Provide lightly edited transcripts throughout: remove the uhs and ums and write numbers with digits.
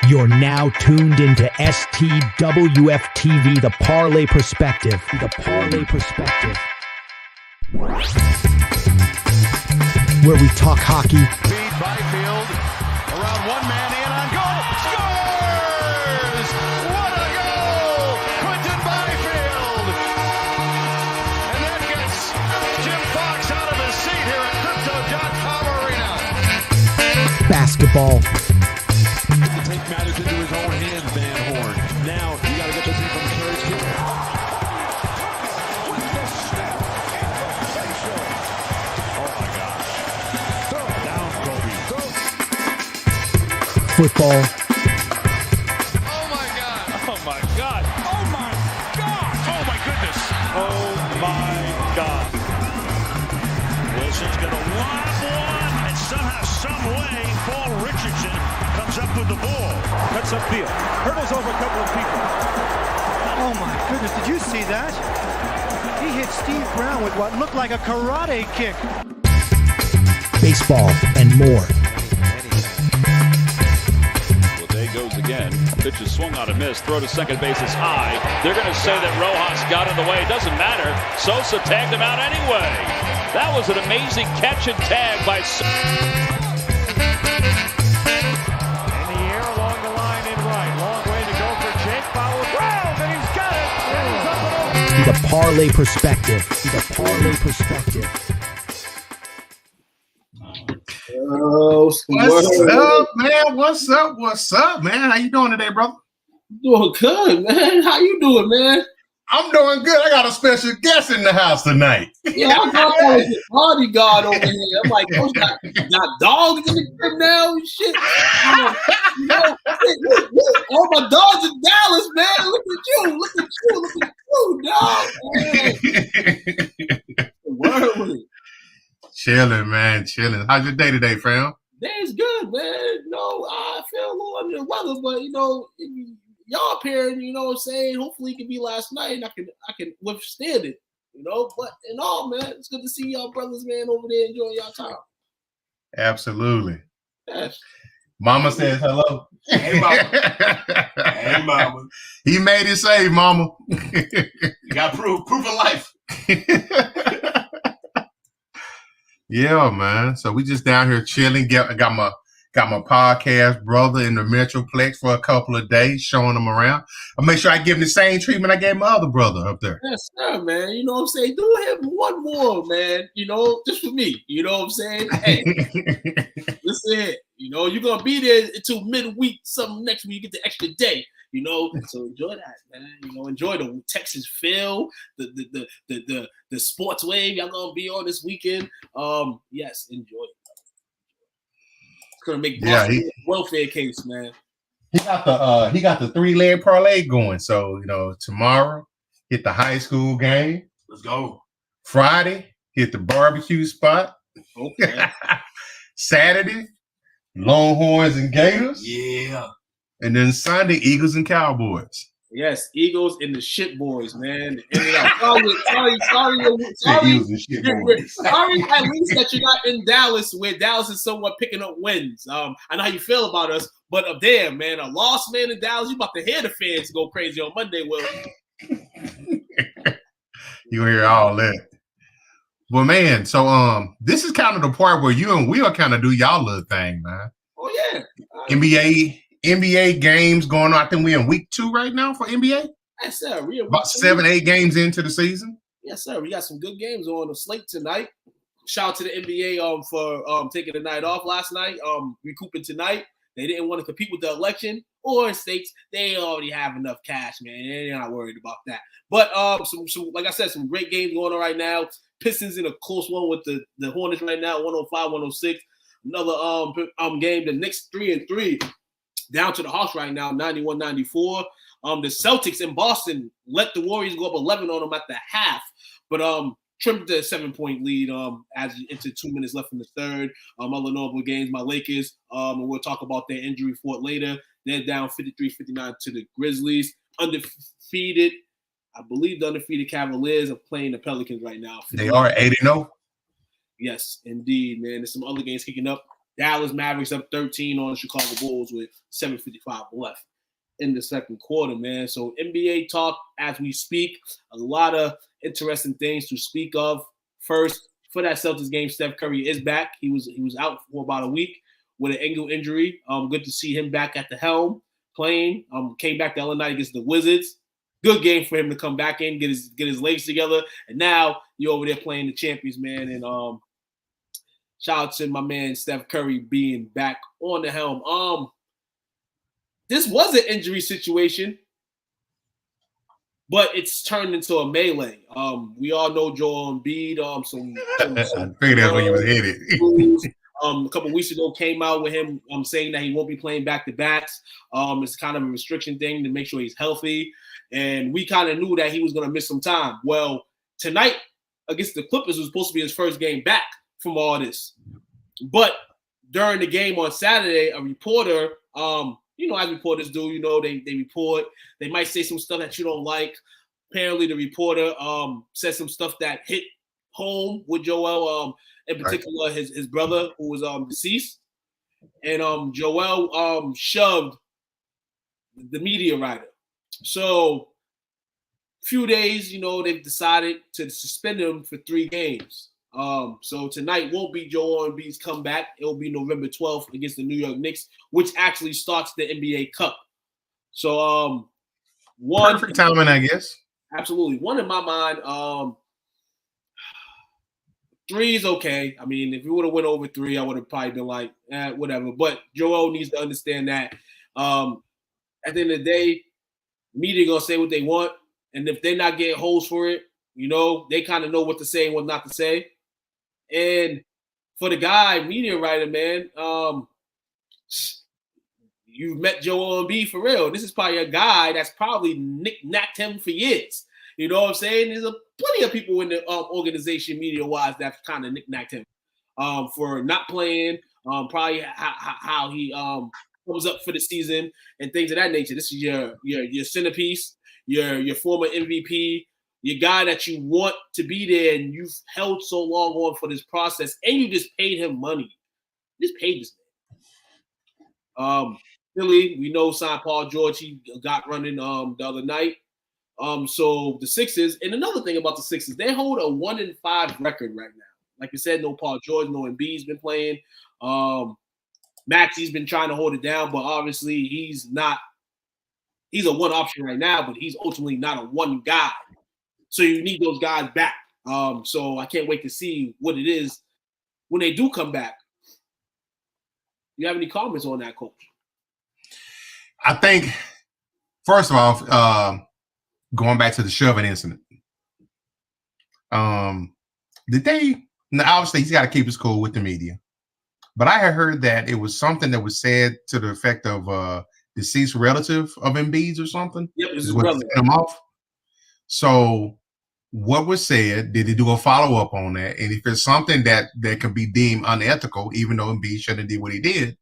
You're now tuned into STWF-TV, The Parlay Perspective. The Parlay Perspective. Where we talk hockey. Feed Byfield around one man in on goal. Scores! What a goal! Quentin Byfield! And that gets Jim Fox out of his seat here at Crypto.com Arena. Basketball. To take matters into his own hands, Van Horn. Now, you got to get this in from third here. Football. Oh my God! Oh my God! Oh my God! Oh my goodness! Oh my God! Wilson's going to lob one, and somehow, some way, Paul Richardson comes up with the ball. Cuts upfield. Hurdles over a couple of people. Oh my goodness, did you see that? He hit Steve Brown with what looked like a karate kick. Baseball and more. Well, there goes again. Pitch is swung on a miss. Throw to second base is high. They're going to say that Rojas got in the way. It doesn't matter. Sosa tagged him out anyway. That was an amazing catch and tag by Sosa. In the air along the line in right. Long way to go for Jake. Foul ground, and he's got it. And he's up and over. The Parlay Perspective. The Parlay Perspective. What's up, man? What's up, man? How you doing today, brother? Doing good, man. How you doing, man? I'm doing good. I got a special guest in the house tonight. Yeah, I got a bodyguard over here. I'm like, those got dogs in the crib now and shit. All my dogs in Dallas, man. Look at you, dog. Word with it. Chilling, man, chilling. How's your day today, fam? Day's good, man. I feel a little under the weather, but y'all appearing, you know what I'm saying? Hopefully it can be last night and I can withstand it, but in all, man, it's good to see y'all brothers, man, over there enjoying y'all time. Absolutely. Yes. Mama says hello. Hey, mama. Hey, mama. He made it safe, mama. You got proof of life. Yeah, man. So we just down here chilling. Got my podcast brother in the Metroplex for a couple of days, showing him around. I make sure I give him the same treatment I gave my other brother up there. Yes, sir, man. You know what I'm saying? Do him one more, man. just for me. You know what I'm saying? Hey, listen, you're gonna be there until midweek, something next week. You get the extra day. So enjoy that, man. Enjoy the Texas Phil, the sports wave y'all gonna be on this weekend. Yes, enjoy it. It's gonna make Boston a welfare case, man. He got the 3-leg parlay going. So tomorrow hit the high school game. Let's go. Friday hit the barbecue spot. Okay. Saturday Longhorns and Gators. Yeah. And then Sunday, Eagles and Cowboys. Yes, Eagles and the shit boys, man. Sorry, Eagles and shit boys. Sorry, at least that you're not in Dallas, where Dallas is somewhat picking up wins. I know how you feel about us, but up there, man, a lost man in Dallas, you about to hear the fans go crazy on Monday, Will. You hear all that. Well, man, so this is kind of the part where you and Will kind of do y'all little thing, man. Oh yeah. NBA games going on. I think we're in week 2 right now for NBA. Yes, sir. We about 7-8 games into the season. Yes, sir. We got some good games on the slate tonight. Shout out to the NBA for taking the night off last night. Recouping tonight. They didn't want to compete with the election or states. They already have enough cash, man. They're not worried about that. But some like I said, some great games going on right now. Pistons in a close one with the Hornets right now, 105-106. Another game, the Knicks 3-3. Down to the house right now, 91-94. The Celtics in Boston let the Warriors go up 11 on them at the half, but trimmed the 7-point lead as into 2 minutes left in the third. Other notable games, my Lakers, and we'll talk about their injury report later. They're down 53-59 to the Grizzlies. Undefeated, I believe the undefeated Cavaliers are playing the Pelicans right now. They are 8-0. Yes, indeed, man. There's some other games kicking up. Dallas Mavericks up 13 on the Chicago Bulls with 7:55 left in the second quarter, man. So NBA talk as we speak. A lot of interesting things to speak of. First, for that Celtics game, Steph Curry is back. He was out for about a week with an ankle injury. Good to see him back at the helm playing. Came back the other night against the Wizards. Good game for him to come back in, get his legs together, and now you're over there playing the champions, man. And shout out to my man Steph Curry being back on the helm. This was an injury situation, but it's turned into a melee. We all know Joel Embiid. I figured that's where you was headed. A couple of weeks ago came out with him saying that he won't be playing back-to-backs. It's kind of a restriction thing to make sure he's healthy. And we kind of knew that he was going to miss some time. Well, tonight against the Clippers was supposed to be his first game back from all this. But during the game on Saturday, a reporter, as reporters do, they report. They might say some stuff that you don't like. Apparently, the reporter said some stuff that hit home with Joel, in particular his brother who was deceased. And Joel shoved the media writer. So a few days, they've decided to suspend him for 3 games. So tonight won't be Joel Embiid's comeback. It will be November 12th against the New York Knicks, which actually starts the NBA Cup. So perfect timing, I guess. Absolutely. One in my mind, 3 is okay. I mean, if we would have went over 3, I would have probably been like, whatever. But Joel needs to understand that at the end of the day, media gonna say what they want, and if they're not getting holes for it, they kind of know what to say and what not to say. And for the guy, media writer, man, you've met Joel Embiid for real. This is probably a guy that's probably knick-knacked him for years. You know what I'm saying? There's plenty of people in the organization, media-wise, that kind of knick-knacked him for not playing, probably how he comes up for the season and things of that nature. This is your centerpiece, your former MVP, your guy that you want to be there, and you've held so long on for this process, and you just paid him money. You just paid this man. Philly, we know signed Paul George. He got running the other night. So the Sixers, and another thing about the Sixers, they hold a 1-5 record right now. Like I said, no Paul George, no Embiid's been playing. Maxi's been trying to hold it down, but obviously he's a one option right now, but he's ultimately not a one guy. So you need those guys back. So I can't wait to see what it is when they do come back. You have any comments on that, Coach? I think, first of all, going back to the shoving incident, obviously he's got to keep his cool with the media. But I had heard that it was something that was said to the effect of deceased relative of Embiid's or something. Yep, his brother. Him off. So what was said, did he do a follow-up on that? And if it's something that could be deemed unethical, even though Embiid shouldn't have did what he did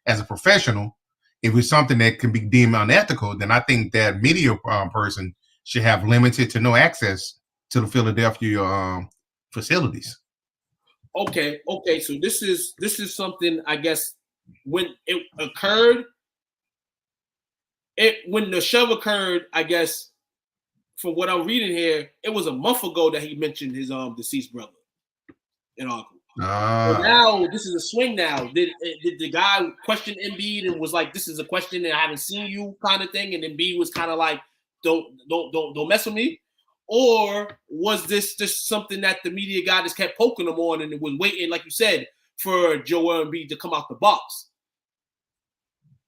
as a professional, if it's something that can be deemed unethical, then I think that media person should have limited to no access to the Philadelphia facilities. Okay. So this is something, I guess, when it occurred, when the shove occurred, I guess, from what I'm reading here, it was a month ago that he mentioned his deceased brother and uncle. So now this is a swing. Now did the guy question Embiid and was like, "This is a question and I haven't seen you," kind of thing, and Embiid was kind of like, "Don't mess with me," or was this just something that the media guy just kept poking him on and it was waiting, like you said, for Joel Embiid to come out the box,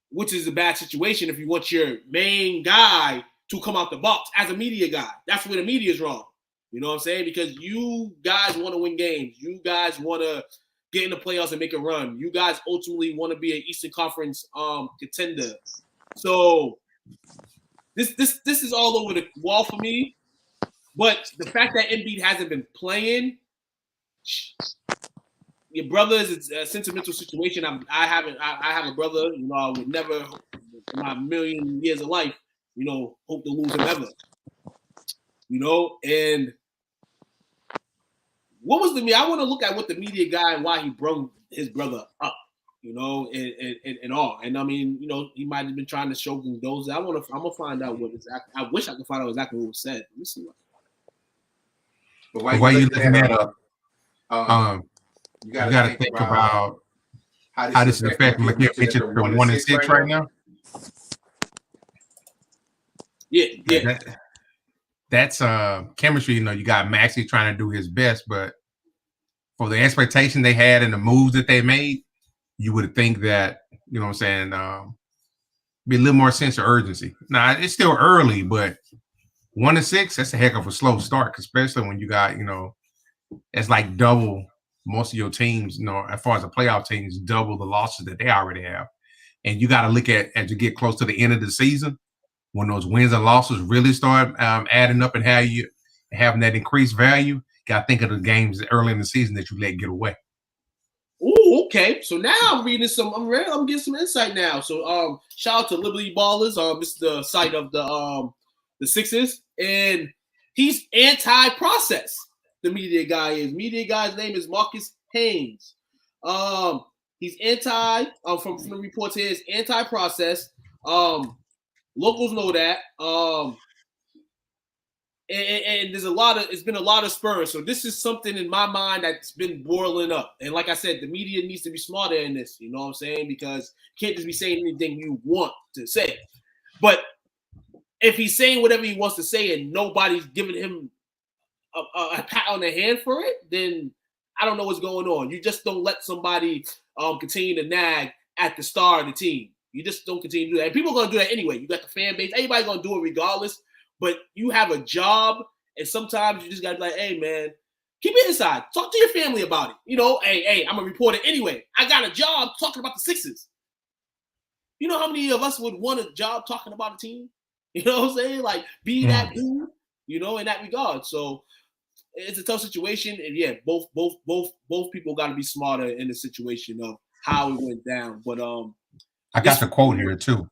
which is a bad situation if you want your main guy to come out the box as a media guy. That's where the media is wrong. You know what I'm saying? Because you guys want to win games. You guys want to get in the playoffs and make a run. You guys ultimately want to be an Eastern Conference contender. So this is all over the wall for me. But the fact that Embiid hasn't been playing, your brother is a sentimental situation. I have a brother. I would never, in my million years of life, hope to lose him ever. And what was I want to look at what the media guy and why he brought his brother up. you know, and all. And I mean, you know, he might have been trying to show those. I'm gonna find out what exactly. I wish I could find out exactly what was said. Let me see what. But while you looking that up, you got to think about how this is affecting Lakeem Mitchell to 1-6 right now. Yeah. That's chemistry. You know, you got Maxey trying to do his best, but for the expectation they had and the moves that they made, you would think that, you know what I'm saying, be a little more sense of urgency. Now, it's still early, but 1-6, that's a heck of a slow start, especially when you got, you know, it's like double most of your teams, you know, as far as the playoff teams, double the losses that they already have. And you got to look at, as you get close to the end of the season, when those wins and losses really start adding up and having that increased value, you got to think of the games early in the season that you let get away. Ooh, okay. So now I'm getting some insight now. So shout out to Liberty Ballers. This is the site of the Sixers, and he's anti-process. The media guy is. Media guy's name is Marcus Haynes. He's anti. From the reports here, is anti-process. Locals know that. And there's it's been a lot of Spurs. So this is something in my mind that's been boiling up. And like I said, the media needs to be smarter in this, you know what I'm saying? Because you can't just be saying anything you want to say. But if he's saying whatever he wants to say and nobody's giving him a pat on the hand for it, then I don't know what's going on. You just don't let somebody continue to nag at the star of the team. You just don't continue to do that. And people are going to do that anyway. You got the fan base. Everybody's going to do it regardless. But you have a job, and sometimes you just got to be like, hey, man, keep it inside. Talk to your family about it. You know, hey, I'm a reporter anyway. I got a job talking about the Sixers. You know how many of us would want a job talking about a team? You know what I'm saying? Like, be that dude, you know, in that regard. So it's a tough situation. And, yeah, both people got to be smarter in the situation of how it went down. But I got the quote here, too.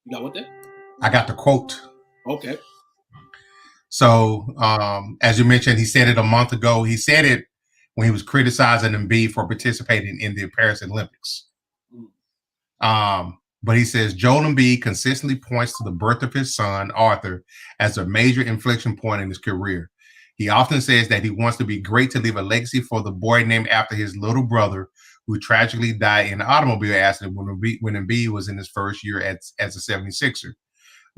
You got what there? I got the quote. Okay. So, as you mentioned, he said it a month ago. He said it when he was criticizing Embiid for participating in the Paris Olympics. But he says Joel Embiid consistently points to the birth of his son, Arthur, as a major inflection point in his career. He often says that he wants to be great to leave a legacy for the boy named after his little brother, who tragically died in an automobile accident when Embiid was in his first year as a 76er.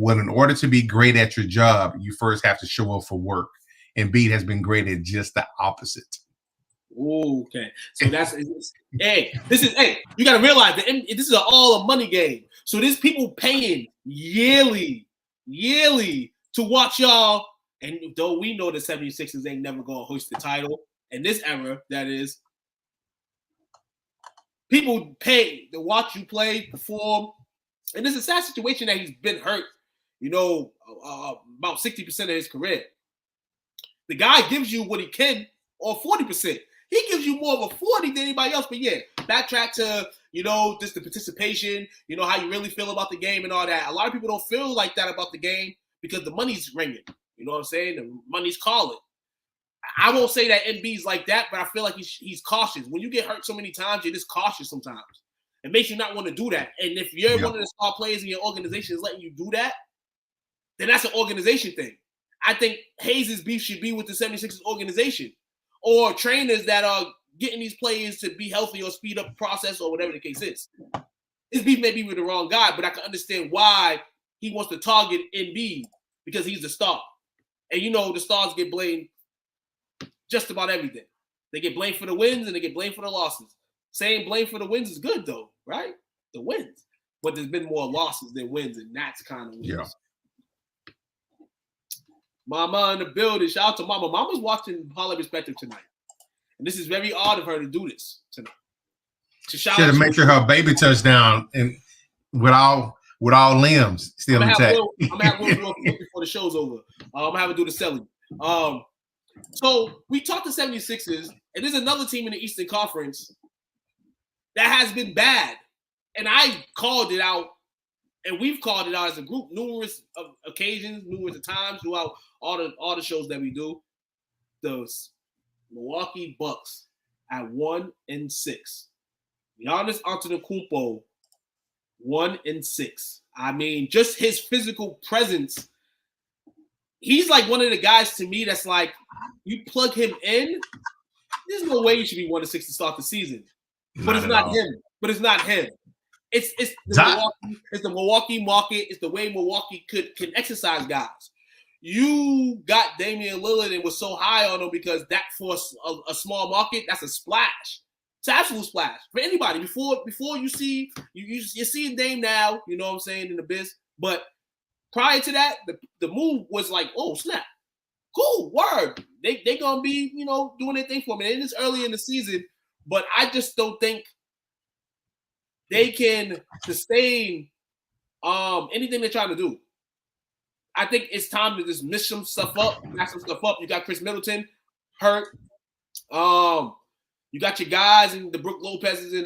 Well, in order to be great at your job, you first have to show up for work. Embiid has been great at just the opposite. Okay. So that's you got to realize that this is all a money game. So there's people paying yearly to watch y'all. And though we know the 76ers ain't never going to hoist the title in this era, that is, people pay to watch you play, perform. And it's a sad situation that he's been hurt, you know, about 60% of his career. The guy gives you what he can, or 40%. He gives you more of a 40 than anybody else. But yeah, backtrack to, you know, just the participation, you know, how you really feel about the game and all that. A lot of people don't feel like that about the game because the money's ringing. You know what I'm saying? The money's calling. I won't say that Embiid's like that, but I feel like he's cautious. When you get hurt so many times, you're just cautious sometimes. It makes you not want to do that. And if you're one of the star players in your organization is letting you do that, then that's an organization thing. I think Hayes' beef should be with the 76ers organization or trainers that are getting these players to be healthy or speed up the process or whatever the case is. His beef may be with the wrong guy, but I can understand why he wants to target Embiid because he's the star. And you know the stars get blamed just about everything. They get blamed for the wins and they get blamed for the losses. Saying blame for the wins is good though, right? The wins. But there's been more losses than wins, and that's kind of wins. Yeah. Mama in the building. Shout out to Mama. Mama's watching Parlay Perspective tonight. And this is very odd of her to do this tonight. So shout out to make sure her baby touchdown and with all limbs still intact. I'm gonna have one before the show's over. I'm gonna have her do the selling. So we talked to 76ers, and there's another team in the Eastern Conference that has been bad. And I called it out, and we've called it out as a group numerous occasions, numerous times throughout all the shows that we do. The Milwaukee Bucks at 1-6. Giannis Antetokounmpo, 1-6. I mean, just his physical presence. He's like one of the guys to me that's like, you plug him in, there's no way you should be 1-6 to start the season. But it's not him. But it's not him. It's the Milwaukee market. It's the way Milwaukee can exercise guys. You got Damian Lillard and was so high on him because that for a small market, that's a splash. It's an absolute splash for anybody. Before you see you're seeing Dame now, you know what I'm saying, in the biz. But prior to that, the move was like, oh snap, cool, word. They gonna be, you know, doing their thing for me. And it's early in the season, but I just don't think they can sustain anything they're trying to do. I think it's time to just mix some stuff up, match some stuff up. You got Chris Middleton hurt. You got your guys and the Brook Lopez's and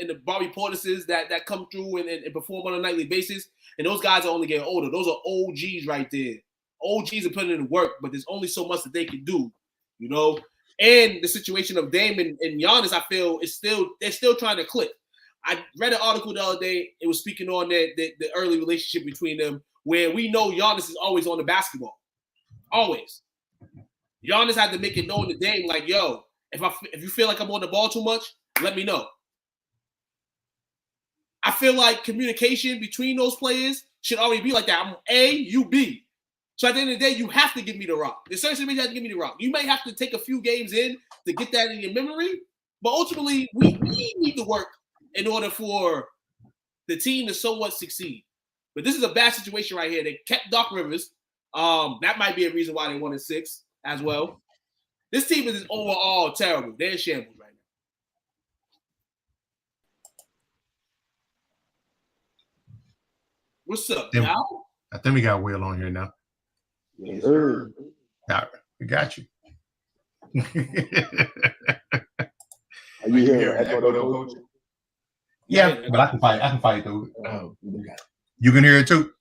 the Bobby Portises that come through and perform on a nightly basis. And those guys are only getting older. Those are OGs right there. OGs are putting in the work, but there's only so much that they can do, you know. And the situation of Dame and Giannis, I feel, they're still trying to click. I read an article the other day. It was speaking on the early relationship between them, where we know Giannis is always on the basketball. Always. Giannis had to make it known to Dame, like, yo, if you feel like I'm on the ball too much, let me know. I feel like communication between those players should already be like that. I'm A, you B. So at the end of the day, you have to give me the rock. The certain situation, you have to give me the rock. You may have to take a few games in to get that in your memory, but ultimately, we need to work in order for the team to somewhat succeed. But this is a bad situation right here. They kept Doc Rivers. That might be a reason why they 1-6 as well. This team is overall terrible. They're in shambles right now. What's up, now? I think we got Will on here now. Yes, sir. Now, we got you. Are you hearing Echo though, Coach? Yeah, but I can fight through it. You can hear it too?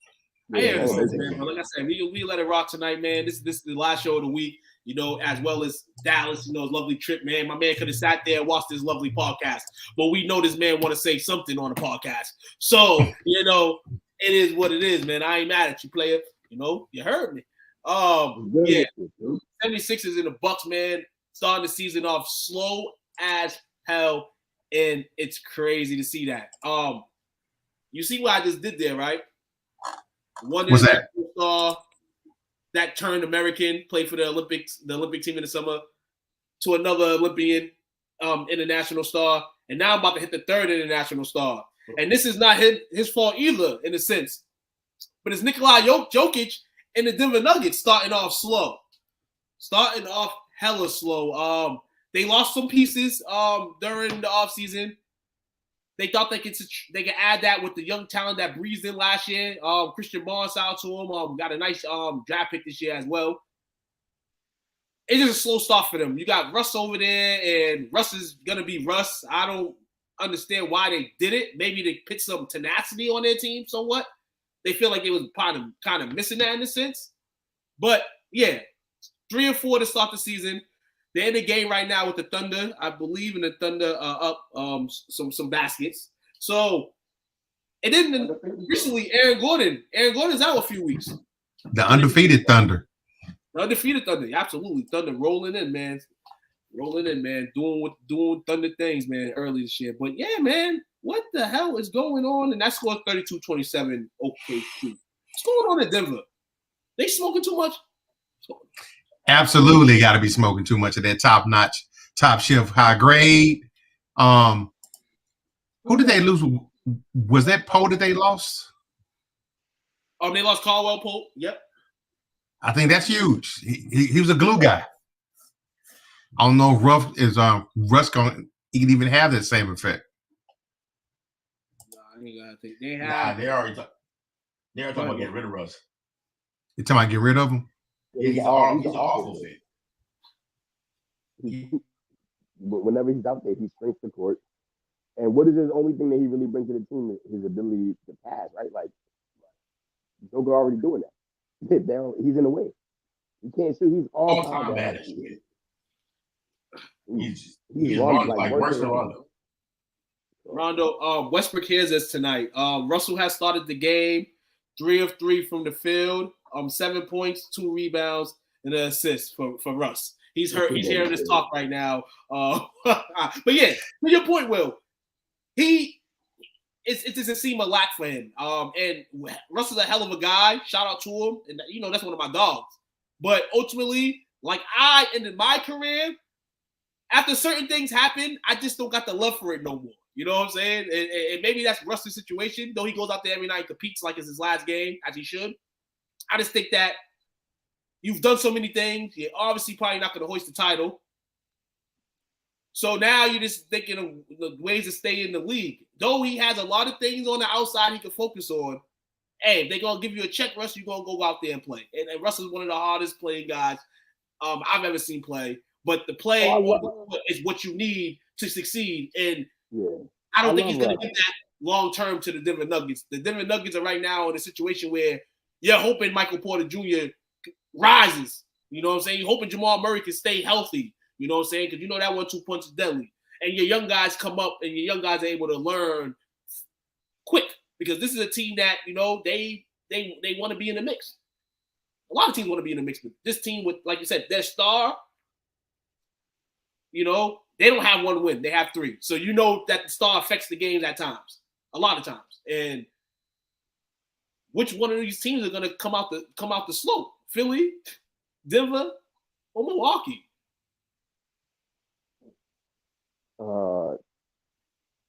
I hear this, man. But like I said, we let it rock tonight, man. This is the last show of the week, you know, as well as Dallas, you know, his lovely trip, man. My man could have sat there and watched this lovely podcast, but we know this man want to say something on the podcast. So, you know, it is what it is, man. I ain't mad at you, player. You know, you heard me. Yeah, 76ers in the Bucks, man. Starting the season off slow as hell, and it's crazy to see that. You see what I just did there, right? One What's that? Star that turned American, played for the Olympic team in the summer, to another Olympian, international star, and now I'm about to hit the third international star. And this is not his fault either, in a sense, but it's Nikola Jokic and the Denver Nuggets starting off slow, starting off hella slow. They lost some pieces during the offseason. They thought they could add that with the young talent that breezed in last year. Christian Barnes out to him. Got a nice draft pick this year as well. It's just a slow start for them. You got Russ over there, and Russ is going to be Russ. I don't understand why they did it. Maybe they put some tenacity on their team somewhat. They feel like it was kind of missing that in a sense. But, yeah, 3-4 to start the season. They're in the game right now with the Thunder. I believe in the Thunder up some baskets. So, and then recently, Aaron Gordon's out a few weeks. The undefeated Thunder. The undefeated Thunder, absolutely. Thunder rolling in, man. Doing Thunder things, man, early this year. But yeah, man, what the hell is going on? And that scored 32-27 OKC. What's going on in Denver? They smoking too much? Absolutely got to be smoking too much of that top-notch, top-shelf, high-grade. Who did they lose? Was that Poe that they lost? They lost Caldwell Pope. Yep. I think that's huge. He was a glue guy. I don't know if Russ can even have that same effect. I think they have. They're already talking about getting rid of Russ. You talking about get rid of him? Yeah, he's awful fit. But whenever he's out there, he shrinks the court. And what is the only thing that he really brings to the team? His ability to pass, right? Like, Joker already doing that. He's in the way. He can't shoot. He's all time bad at shooting. He's like worse than Rondo. Rondo, Westbrook hears us tonight. Russell has started the game, 3 of 3 from the field, 7 points, 2 rebounds, and an assist for Russ. He's hurt. He's hearing this talk right now. But yeah, to your point, Will, it doesn't seem a lack for him. And Russell's a hell of a guy. Shout out to him. And that's one of my dogs. But ultimately, like I ended my career, after certain things happen, I just don't got the love for it no more. You know what I'm saying? And maybe that's Russell's situation, though he goes out there every night and competes like it's his last game, as he should. I just think that you've done so many things. You're obviously probably not going to hoist the title. So now you're just thinking of the ways to stay in the league. Though he has a lot of things on the outside he can focus on, hey, if they're going to give you a check, Russ, you're going to go out there and play. And Russ is one of the hardest playing guys I've ever seen play. But the play is what you need to succeed. And I don't think he's going to get that long-term to the Denver Nuggets. The Denver Nuggets are right now in a situation where you're hoping Michael Porter Jr. rises. You know what I'm saying? You're hoping Jamal Murray can stay healthy. You know what I'm saying? Because that 1-2 punch is deadly. And your young guys come up and your young guys are able to learn quick. Because this is a team that, they want to be in the mix. A lot of teams want to be in the mix. But this team with, like you said, their star, they don't have 1 win. They have 3. So that the star affects the games at times. A lot of times. And which one of these teams are going to come out the slope? Philly, Denver, or Milwaukee?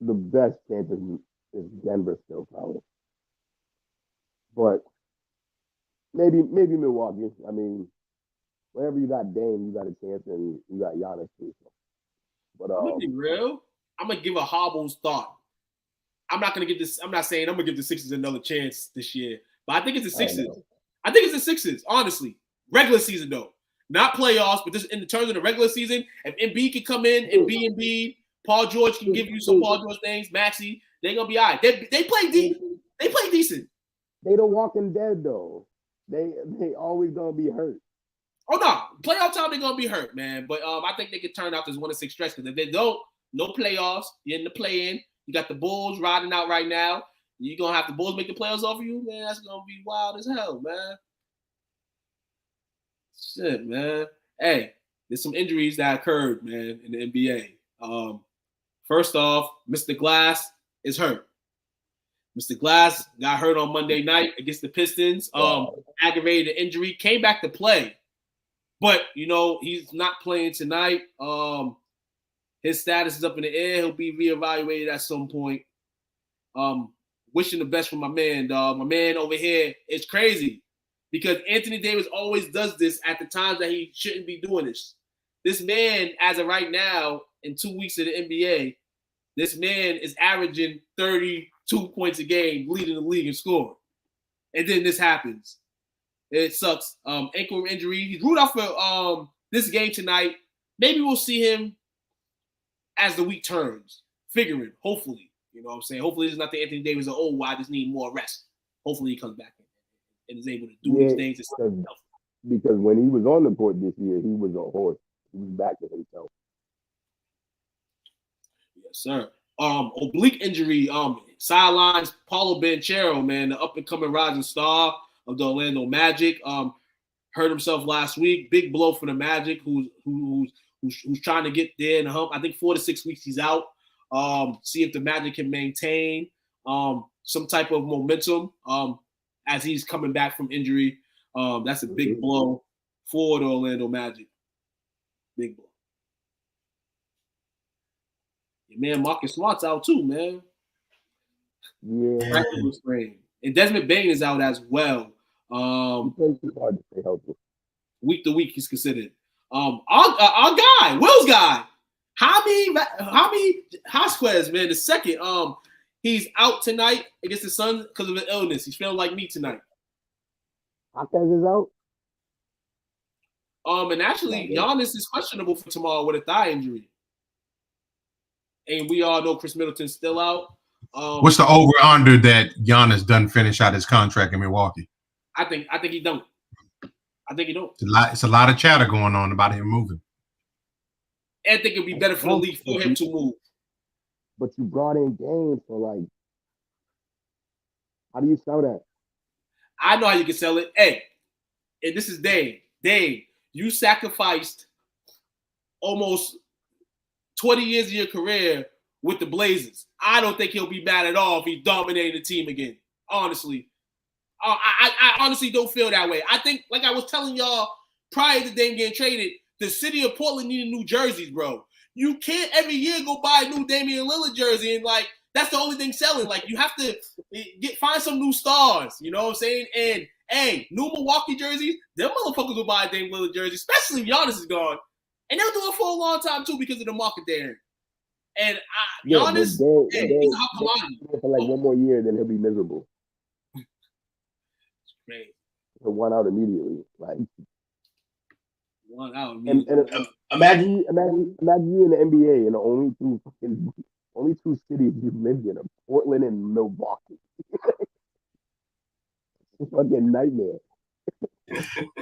The best chance is Denver still probably, but maybe Milwaukee. I mean, wherever you got Dame, you got a chance, and you got Giannis too. So. But I'm gonna be real. I'm gonna give a Hobble's thought. I'm not saying I'm gonna give the Sixers another chance this year, but I think it's the Sixers. I think it's the Sixers. Honestly, regular season though. Not playoffs, but just in the terms of the regular season, if Embiid can come in and be Embiid, Paul George can give you some Paul George things, Maxey, they're going to be all right. They play deep. They play decent. They the Walking Dead, though. They always going to be hurt. Oh, no. Playoff time, they're going to be hurt, man. But I think they could turn out this 1-6 stretch because if they don't, no playoffs, you're in the play-in. You got the Bulls riding out right now. You're going to have the Bulls make the playoffs off of you? Man, that's going to be wild as hell, man. Shit, man. Hey, there's some injuries that occurred, man, in the NBA. First off, Mr. Glass is hurt. Mr. Glass got hurt on Monday night against the Pistons. Aggravated injury, came back to play. But, he's not playing tonight. His status is up in the air. He'll be reevaluated at some point. Wishing the best for my man, dog. My man over here is crazy. Because Anthony Davis always does this at the times that he shouldn't be doing this. This man, as of right now, in 2 weeks of the NBA, this man is averaging 32 points a game, leading the league in scoring. And then this happens. It sucks. Ankle injury. He's ruled out for this game tonight. Maybe we'll see him as the week turns. Figuring, hopefully. You know what I'm saying? Hopefully it's not the Anthony Davis of, I just need more rest. Hopefully he comes back and is able to do these things. Because when he was on the court this year, he was a horse. He was back to himself. Yes, sir. Oblique injury. Sidelines Paulo Banchero, man, the up-and-coming rising star of the Orlando Magic. Hurt himself last week. Big blow for the Magic, who's trying to get there in the hump. I think 4 to 6 weeks he's out. See if the Magic can maintain some type of momentum as he's coming back from injury. That's a big blow for the Orlando Magic. Big blow. Your man Marcus Smart's out too, man. Yeah. And Desmond Bain is out as well. It's hard to stay healthy. Week to week, he's considered. Our guy, Will's guy, Jaime Vasquez, man, the second. He's out tonight against the Suns because of an illness. He's feeling like me tonight. Vasquez is out. And actually, Giannis is questionable for tomorrow with a thigh injury. And we all know Chris Middleton's still out. What's the over-under that Giannis doesn't finish out his contract in Milwaukee? I think he don't. I think he don't. It's a lot of chatter going on about him moving. And I think it'd be better for the league for him to move. But you brought in games, so like, how do you sell that? I know how you can sell it. Hey, and this is Dave. Dave, you sacrificed almost 20 years of your career with the Blazers. I don't think he'll be mad at all if he dominated the team again. Honestly. I honestly don't feel that way. I think, like I was telling y'all prior to Dame getting traded, the city of Portland needed new jerseys, bro. You can't every year go buy a new Damian Lillard jersey and, like, that's the only thing selling. Like, you have to find some new stars. You know what I'm saying? And, hey, new Milwaukee jerseys, them motherfuckers will buy a Dame Lillard jersey, especially if Giannis is gone. And they'll do it for a long time, too, because of the market there. And Giannis, he's a hot commodity. For like one more year, then he'll be miserable. Great. He'll want out immediately. Like, one out. And imagine you in the NBA and the only two cities you've lived in are Portland and Milwaukee. It's a fucking nightmare.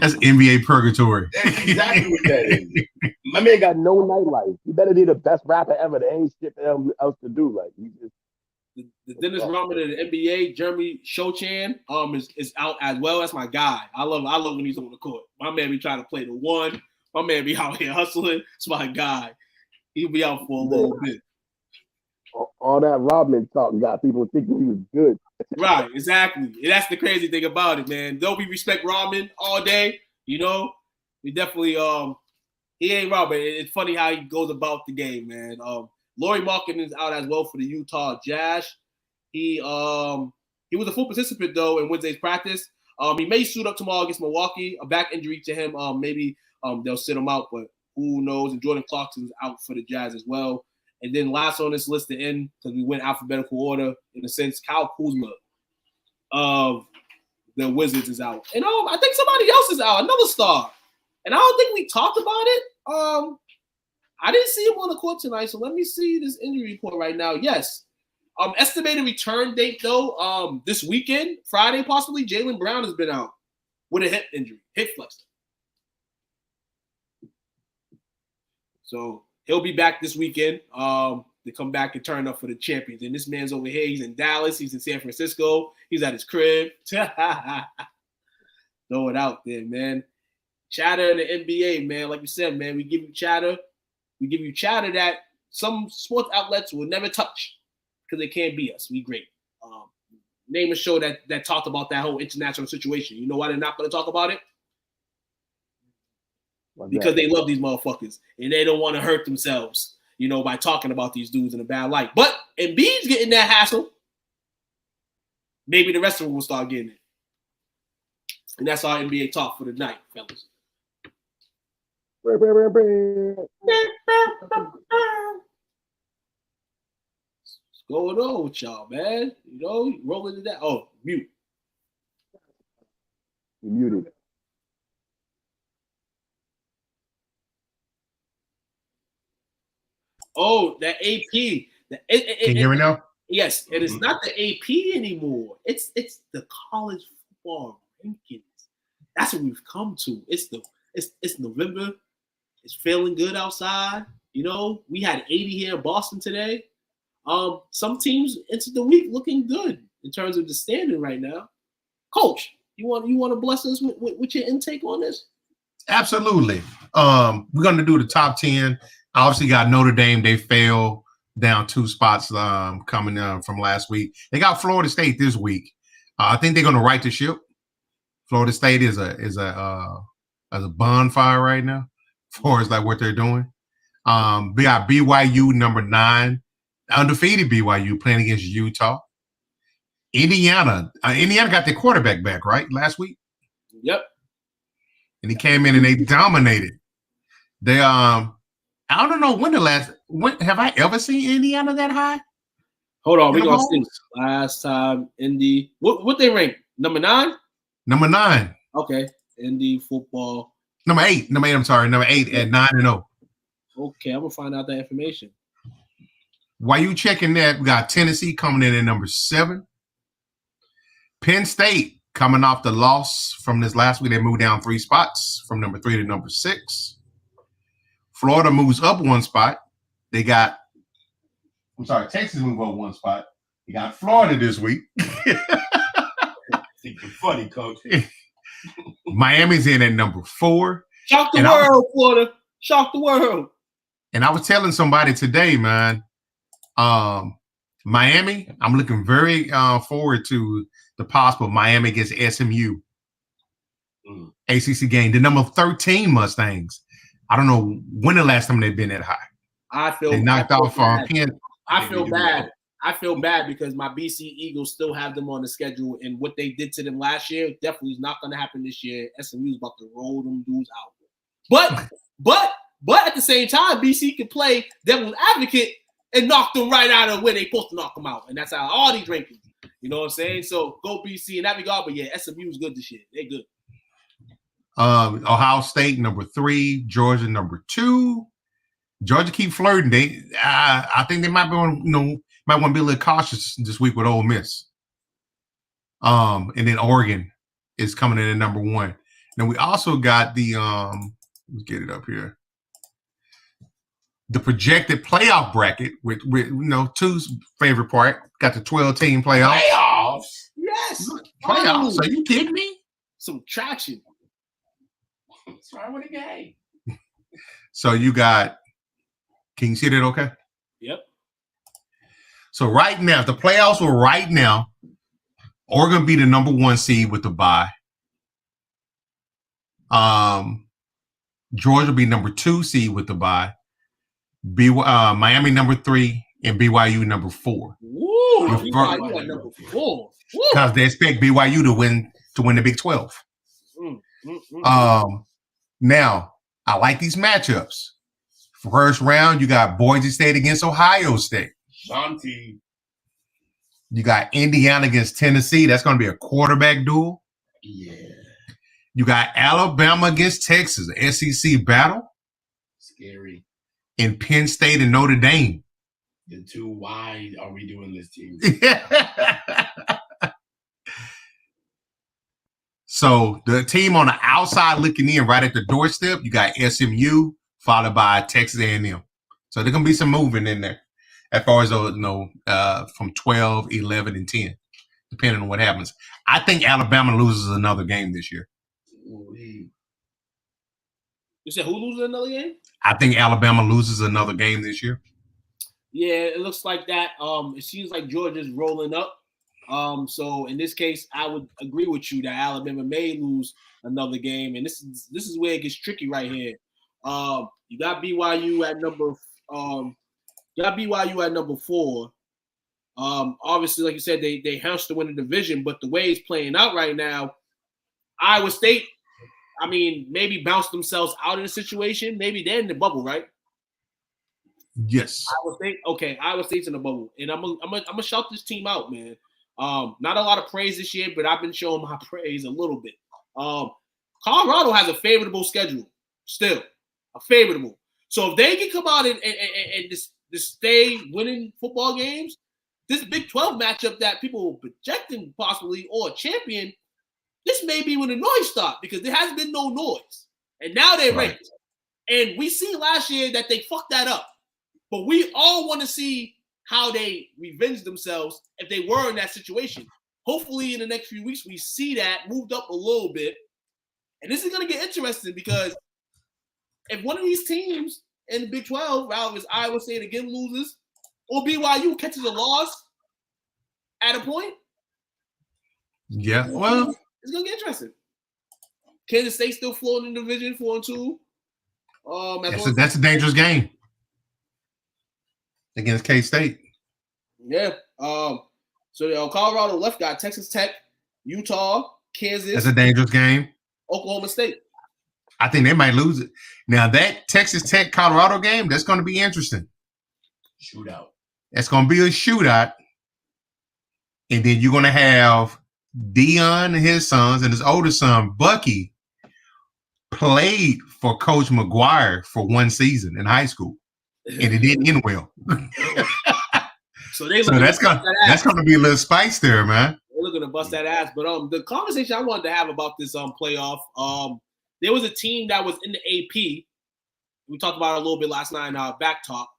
That's NBA purgatory. That's exactly what that is. My man got no nightlife. He better be the best rapper ever. There ain't shit else to do. Like, he just. The Dennis Rodman of the NBA, Jeremy Shochan, is out as well. That's my guy. I love when he's on the court. My man be trying to play the one. My man be out here hustling. It's my guy. He'll be out for a little bit. All that Rodman talk got people thinking he was good. Right, exactly. And that's the crazy thing about it, man. Though we respect Rodman all day, you know, we definitely he ain't Rodman. It's funny how he goes about the game, man. Lauri Markkanen is out as well for the Utah Jazz. He was a full participant though in Wednesday's practice. He may suit up tomorrow against Milwaukee. A back injury to him. Maybe they'll sit him out, but who knows? And Jordan Clarkson's out for the Jazz as well. And then last on this list to end, because we went alphabetical order in a sense, Kyle Kuzma of the Wizards is out. And I think somebody else is out, another star. And I don't think we talked about it. I didn't see him on the court tonight, so let me see this injury report right now. Yes. Estimated return date, though, this weekend, Friday possibly, Jaylen Brown has been out with a hip injury, hip flexor. So he'll be back this weekend to come back and turn up for the champions. And this man's over here. He's in Dallas. He's in San Francisco. He's at his crib. Throw it out there, man. Chatter in the NBA, man. Like we said, man, we give you chatter. We give you chatter that some sports outlets will never touch because they can't beat us. We great. Name a show that talked about that whole international situation. You know why they're not going to talk about it? Because they love these motherfuckers and they don't want to hurt themselves, you know, by talking about these dudes in a bad light. But Embiid's getting that hassle. Maybe the rest of them will start getting it. And that's our NBA talk for the night, fellas. What's going on with y'all, man? You know, rolling to that. Oh, mute. You muted. Oh, the AP. Can you hear me now? Yes, and it's not the AP anymore. It's the college football rankings. That's what we've come to. It's November. It's feeling good outside. You know, we had 80 here in Boston today. Some teams into the week looking good in terms of the standing right now. Coach, you want to bless us with your intake on this? Absolutely. We're going to do the top 10. I obviously got Notre Dame. They fell down 2 spots coming from last week. They got Florida State this week. I think they're going to right the ship. Florida State is a bonfire right now, as far as like what they're doing. We got BYU number 9, undefeated BYU playing against Utah. Indiana got their quarterback back right last week. Yep. And he came in and they dominated. They I don't know when have I ever seen Indiana that high? Hold on, we're gonna see last time Indy. What they rank? Number 9? Number 9. Okay. Indy football. Number 8. I'm sorry. Number 8 at 9-0. Okay, I'm gonna find out that information. While you checking that, we got Tennessee coming in at number 7. Penn State coming off the loss from this last week. They moved down 3 spots from number 3 to number 6. Florida moves up one spot. Texas moved up one spot. You got Florida this week. Think you're funny, coach. Miami's in at number 4. Shock the world, Florida. Shock the world. And I was telling somebody today, man, Miami, I'm looking very forward to the possible Miami against SMU ACC game. The number 13 Mustangs. I don't know when the last time they've been that high. They knocked off Penn. I feel bad. I feel bad because my BC Eagles still have them on the schedule, and what they did to them last year definitely is not going to happen this year. SMU is about to roll them dudes out. But at the same time, BC can play devil's advocate and knock them right out of where they're supposed to knock them out, and that's how all these rankings. You know what I'm saying? So go BC in that regard. But yeah, SMU is good this year. They're good. Ohio State number 3, Georgia number 2. Georgia keep flirting. I think they might want to be a little cautious this week with Ole Miss. And then Oregon is coming in at number 1. Now we also got the let's get it up here. The projected playoff bracket with two's favorite part. Got the 12-team playoffs. Playoffs? Yes. Playoffs. Are you kidding me? Some traction. What's wrong with the game? So you got. Can you see that? Okay. Yep. So right now, if the playoffs were right now, Oregon be the number 1 seed with the bye. Georgia be number 2 seed with the bye. Miami number 3 and BYU number 4. Woo! BYU at number 4. Because they expect BYU to win the Big 12. Now I like these matchups. First round, you got Boise State against Ohio State. Shanti. You got Indiana against Tennessee. That's going to be a quarterback duel. Yeah. You got Alabama against Texas, SEC battle. Scary. And Penn State and Notre Dame. The 2, why are we doing this team? So the team on the outside looking in right at the doorstep, you got SMU, followed by Texas A&M. So there's going to be some moving in there as far as from 12, 11, and 10, depending on what happens. I think Alabama loses another game this year. You said who loses another game? I think Alabama loses another game this year. Yeah, it looks like that. It seems like Georgia's rolling up. So in this case, I would agree with you that Alabama may lose another game, and this is where it gets tricky right here. You got BYU at number 4. Obviously, like you said, they have to win the division, but the way it's playing out right now, Iowa State, I mean, maybe bounce themselves out of the situation. Maybe they're in the bubble, right? Yes. Iowa State. Okay, Iowa State's in the bubble, and I'm gonna shout this team out, man. Not a lot of praise this year, but I've been showing my praise a little bit. Colorado has a favorable schedule, still a favorable. So if they can come out and just stay winning football games, this Big 12 matchup that people were projecting possibly or a champion, this may be when the noise stops because there has been no noise, and now they're ranked. And we see last year that they fucked that up, but we all want to see how they revenge themselves if they were in that situation. Hopefully in the next few weeks, we see that moved up a little bit. And this is going to get interesting because if one of these teams in the Big 12, rather as Iowa State again loses, or BYU catches a loss at a point. Yeah, well. It's going to get interesting. Kansas State still floating in the division 4-2. That's a dangerous game against K-State. Yeah. So Colorado left got Texas Tech, Utah, Kansas. That's a dangerous game. Oklahoma State. I think they might lose it. Now that Texas Tech Colorado game, that's going to be interesting. Shootout. That's going to be a shootout. And then you're going to have Dion and his sons and his older son, Bucky, played for Coach McGuire for one season in high school. And it didn't end well. So that's going to be a little spice there, man. They're looking to bust that ass. But the conversation I wanted to have about this playoff, there was a team that was in the AP we talked about it a little bit last night in our back talk.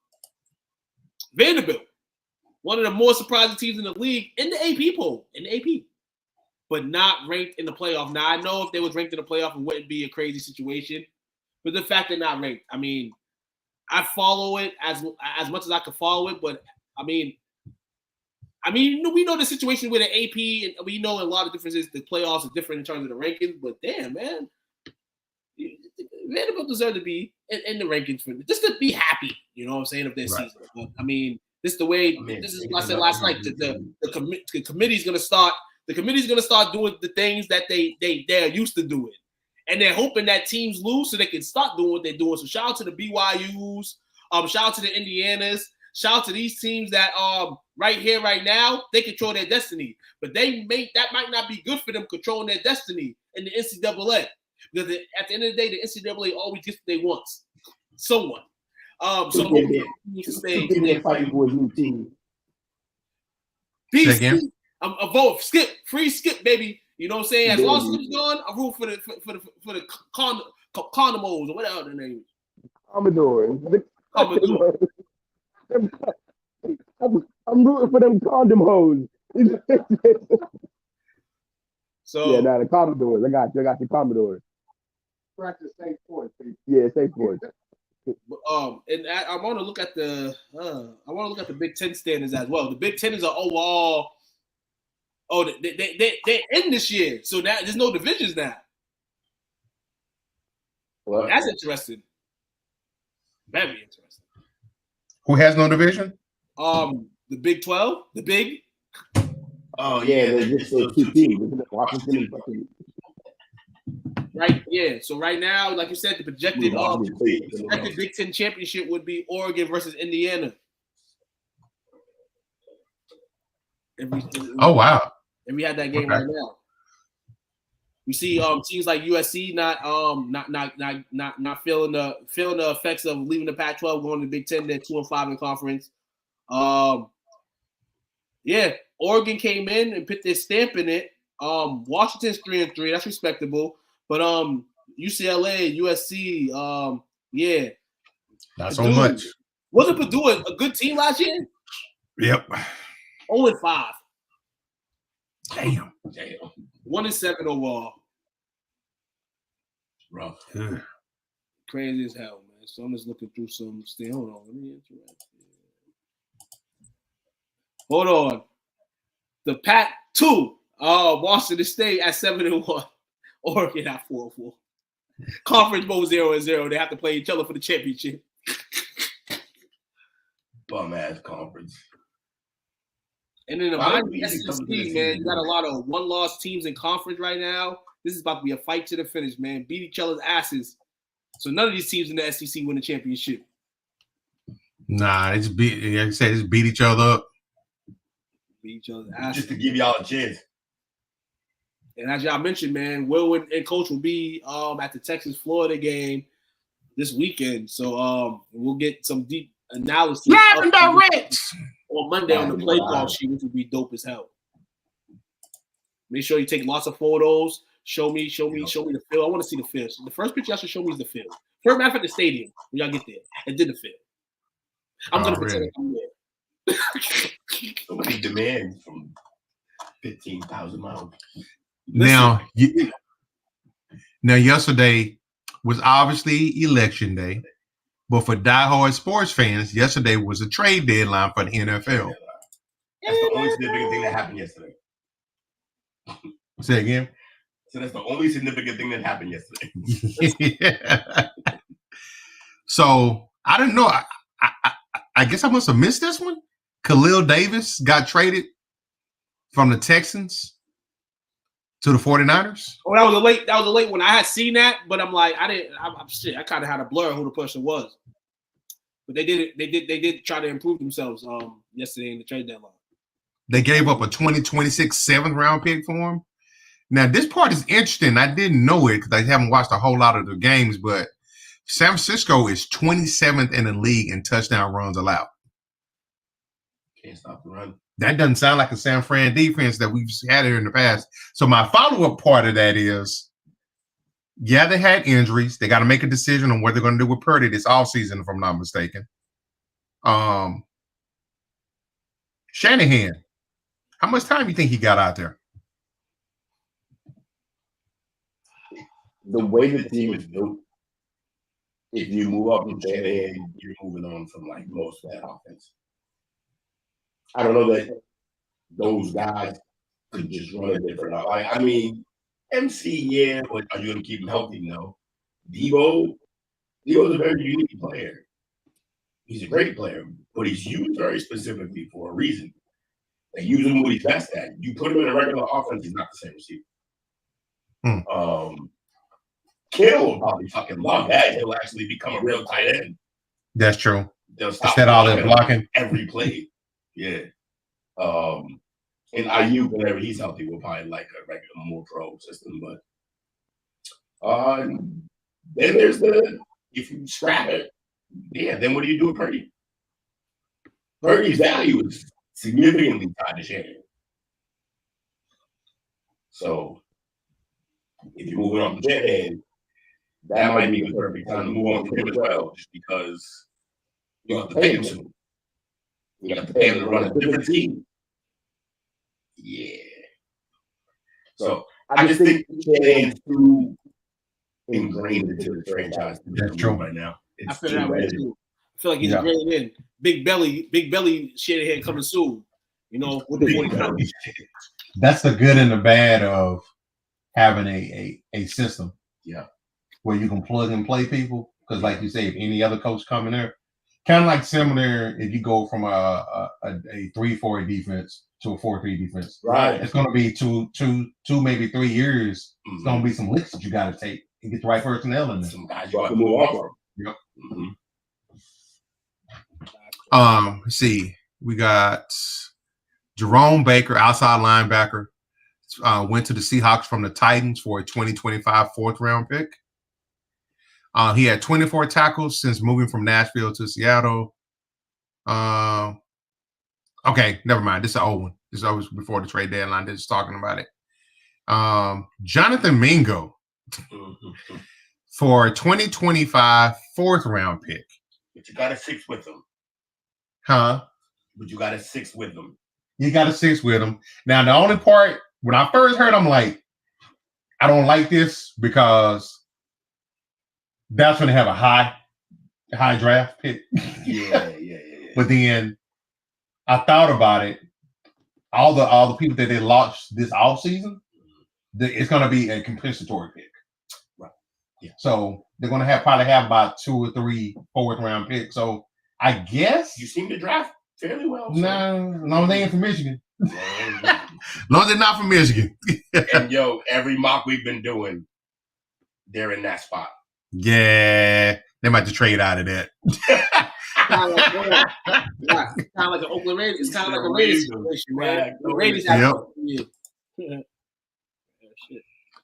Vanderbilt, one of the more surprising teams in the league in the AP poll, but not ranked in the playoff. Now, I know if they was ranked in the playoff, it wouldn't be a crazy situation. But the fact they're not ranked, I mean, I follow it as much as I can follow it. But, I mean, we know the situation with the AP, and we know a lot of differences. The playoffs are different in terms of the rankings. But, damn, man, Vanderbilt deserve to be in the rankings for just to be happy, you know what I'm saying, of their season. But, I mean, this is the way. This is what I said last night. The committee's gonna start. The committee's gonna start doing the things that they're used to doing, and they're hoping that teams lose so they can start doing what they're doing. So shout out to the BYU's. Shout out to the Indianas. Shout out to these teams that right here, right now, they control their destiny. But that might not be good for them controlling their destiny in the NCAA. Because at the end of the day, the NCAA always gets what they want. Someone. So need to stay. They're fighting for a new team. Peace. A vote. Skip. Free Skip, baby. You know what I'm saying? As long as Skip's gone, I root for the Condomos or whatever the name is. Commodores. I'm rooting for them condom hoes. So yeah, the Commodores. I got the Commodores. Practice safe sports. Yeah, safe sports. And I want to look at the Big Ten standings as well. The Big Ten is overall. Oh, they're in this year, so that there's no divisions now. Well, that's interesting. Very interesting. Who has no division? The Big 12, the Big. Oh yeah, they're just two teams. Washington and fucking. Right, yeah. So right now, like you said, the projected Big Ten championship would be Oregon versus Indiana. Oh wow! And we had that game right now. We see teams like USC not feeling the effects of leaving the Pac-12, going to the Big Ten. They're 2-5 in conference. Yeah, Oregon came in and put their stamp in it. Washington's 3-3. That's respectable. But UCLA, USC, yeah. Not so much. Wasn't Purdue a good team last year? Yep. 0-5. Damn. 1-7 overall. Rough. Yeah. Crazy as hell, man. So I'm just looking through some. Hold on. Let me interact. Hold on. The Pac-2. Washington State at 7-1. Oregon at 4-4. Conference both 0-0. They have to play each other for the championship. Bum ass conference. And then the SEC, man, you got a lot of one-loss teams in conference right now. This is about to be a fight to the finish, man. Beat each other's asses. So none of these teams in the SEC win the championship. Nah, like I said, it's beat each other up. Beat each other's asses. Just to give y'all a chance. And as y'all mentioned, man, Will and Coach will be at the Texas-Florida game this weekend. So we'll get some deep analysis. Live and direct on Monday on the play call sheet, which will be dope as hell. Make sure you take lots of photos. Show me the field. I want to see the field. So the first picture y'all should show me is the field. First matter at the stadium when y'all get there, and then the field. I'm gonna pretend I'm there. Somebody demands from 15,000 miles. Now, yesterday was obviously election day, but for diehard sports fans, yesterday was a trade deadline for the NFL. That's the only significant thing that happened yesterday. Say again? So that's the only significant thing that happened yesterday. Yeah. So I don't know. I guess I must have missed this one. Khalil Davis got traded from the Texans to the 49ers. Oh, that was a late one. I had seen that, but I'm like, I kind of had a blur who the person was. But they did try to improve themselves yesterday in the trade deadline. They gave up a 2026 7th round pick for him. Now, this part is interesting. I didn't know it because I haven't watched a whole lot of the games, but San Francisco is 27th in the league in touchdown runs allowed. Can't stop the run. That doesn't sound like a San Fran defense that we've had here in the past. So my follow-up part of that is, Yeah, they had injuries. They got to make a decision on what they're going to do with Purdy this offseason, if I'm not mistaken. Shanahan, how much time you think he got out there? The way the team is built, if you move up from Shanahan, you're moving on from like most of that offense. I don't know that those guys could just run a different. I mean, MC, yeah, but are you going to keep him healthy? No. Devo's a very unique player. He's a great player, but he's used very specifically for a reason. They use him what he's best at. You put him in a regular offense, he's not the same receiver. Kittle will probably fucking love that. He'll actually become a real tight end. That's true. They'll stop Instead all that blocking every play. Yeah. And IU, whenever he's healthy, will probably like a regular more pro system. But then there's if you scrap it, yeah, then what do you do with Purdy? Purdy's value is significantly tied to Shanahan. So if you're moving on to Shanahan, that might be the perfect time to move on to him as well, just because you have to pay him soon. You have to pay him to run a different team. Yeah. So I just think Shanahan's too ingrained into the franchise. That's true right now. I feel that way too. I feel like he's ingrained in. Big belly Shanahan coming soon. You know, with the 40. That's the good and the bad of having a system. Yeah. Where you can plug and play people. Because like you say, if any other coach come in there, kind of like similar if you go from a 3-4 defense to a 4-3 defense. Right. It's going to be two, maybe 3 years. It's going to be some licks that you got to take and get the right personnel in there. Some guys you have to move on from. Yep. Mm-hmm. Let's see. We got Jerome Baker, outside linebacker, went to the Seahawks from the Titans for a 2025 4th-round pick. He had 24 tackles since moving from Nashville to Seattle. Okay, never mind. This is an old one. This was before the trade deadline. They're just talking about it. Jonathan Mingo for a 2025 4th-round pick. But you got a 6 with them. Huh? But you got a 6 with them. You got a 6 with him. Now, the only part, when I first heard, I'm like, I don't like this because that's when they have a high draft pick. Yeah. But then I thought about it. All the people that they launched this offseason, it's going to be a compensatory pick. Right. Yeah. So they're going to probably have about 2 or 3 4th-round picks. So I guess you seem to draft fairly well. No, they ain't from Michigan. No, they're not from Michigan. And yo, every mock we've been doing, they're in that spot. Yeah, they might have to trade out of that. Kind of like an Oakland Raiders. It's kind of like a Raiders situation, man. The Raiders have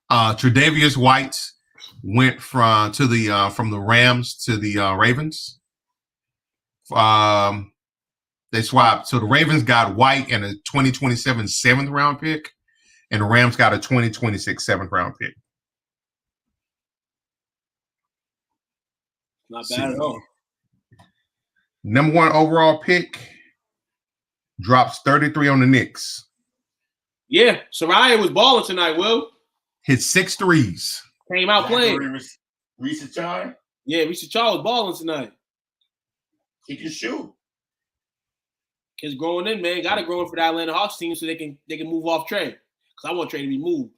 Tre'Davious White went from the Rams to the Ravens. They swapped. So the Ravens got White and a 2027 7th-round pick, and the Rams got a 2026 7th-round pick. Not bad at all. Number 1 overall pick drops 33 on the Knicks. Yeah, Soraya was balling tonight, Will. Hit 6 threes. Came out playing. Reese Chai? Yeah, Reese Chai was balling tonight. He can shoot. Kids growing in, man. Got to grow in for the Atlanta Hawks team so they can move off Trey. Because I want Trey to be moved.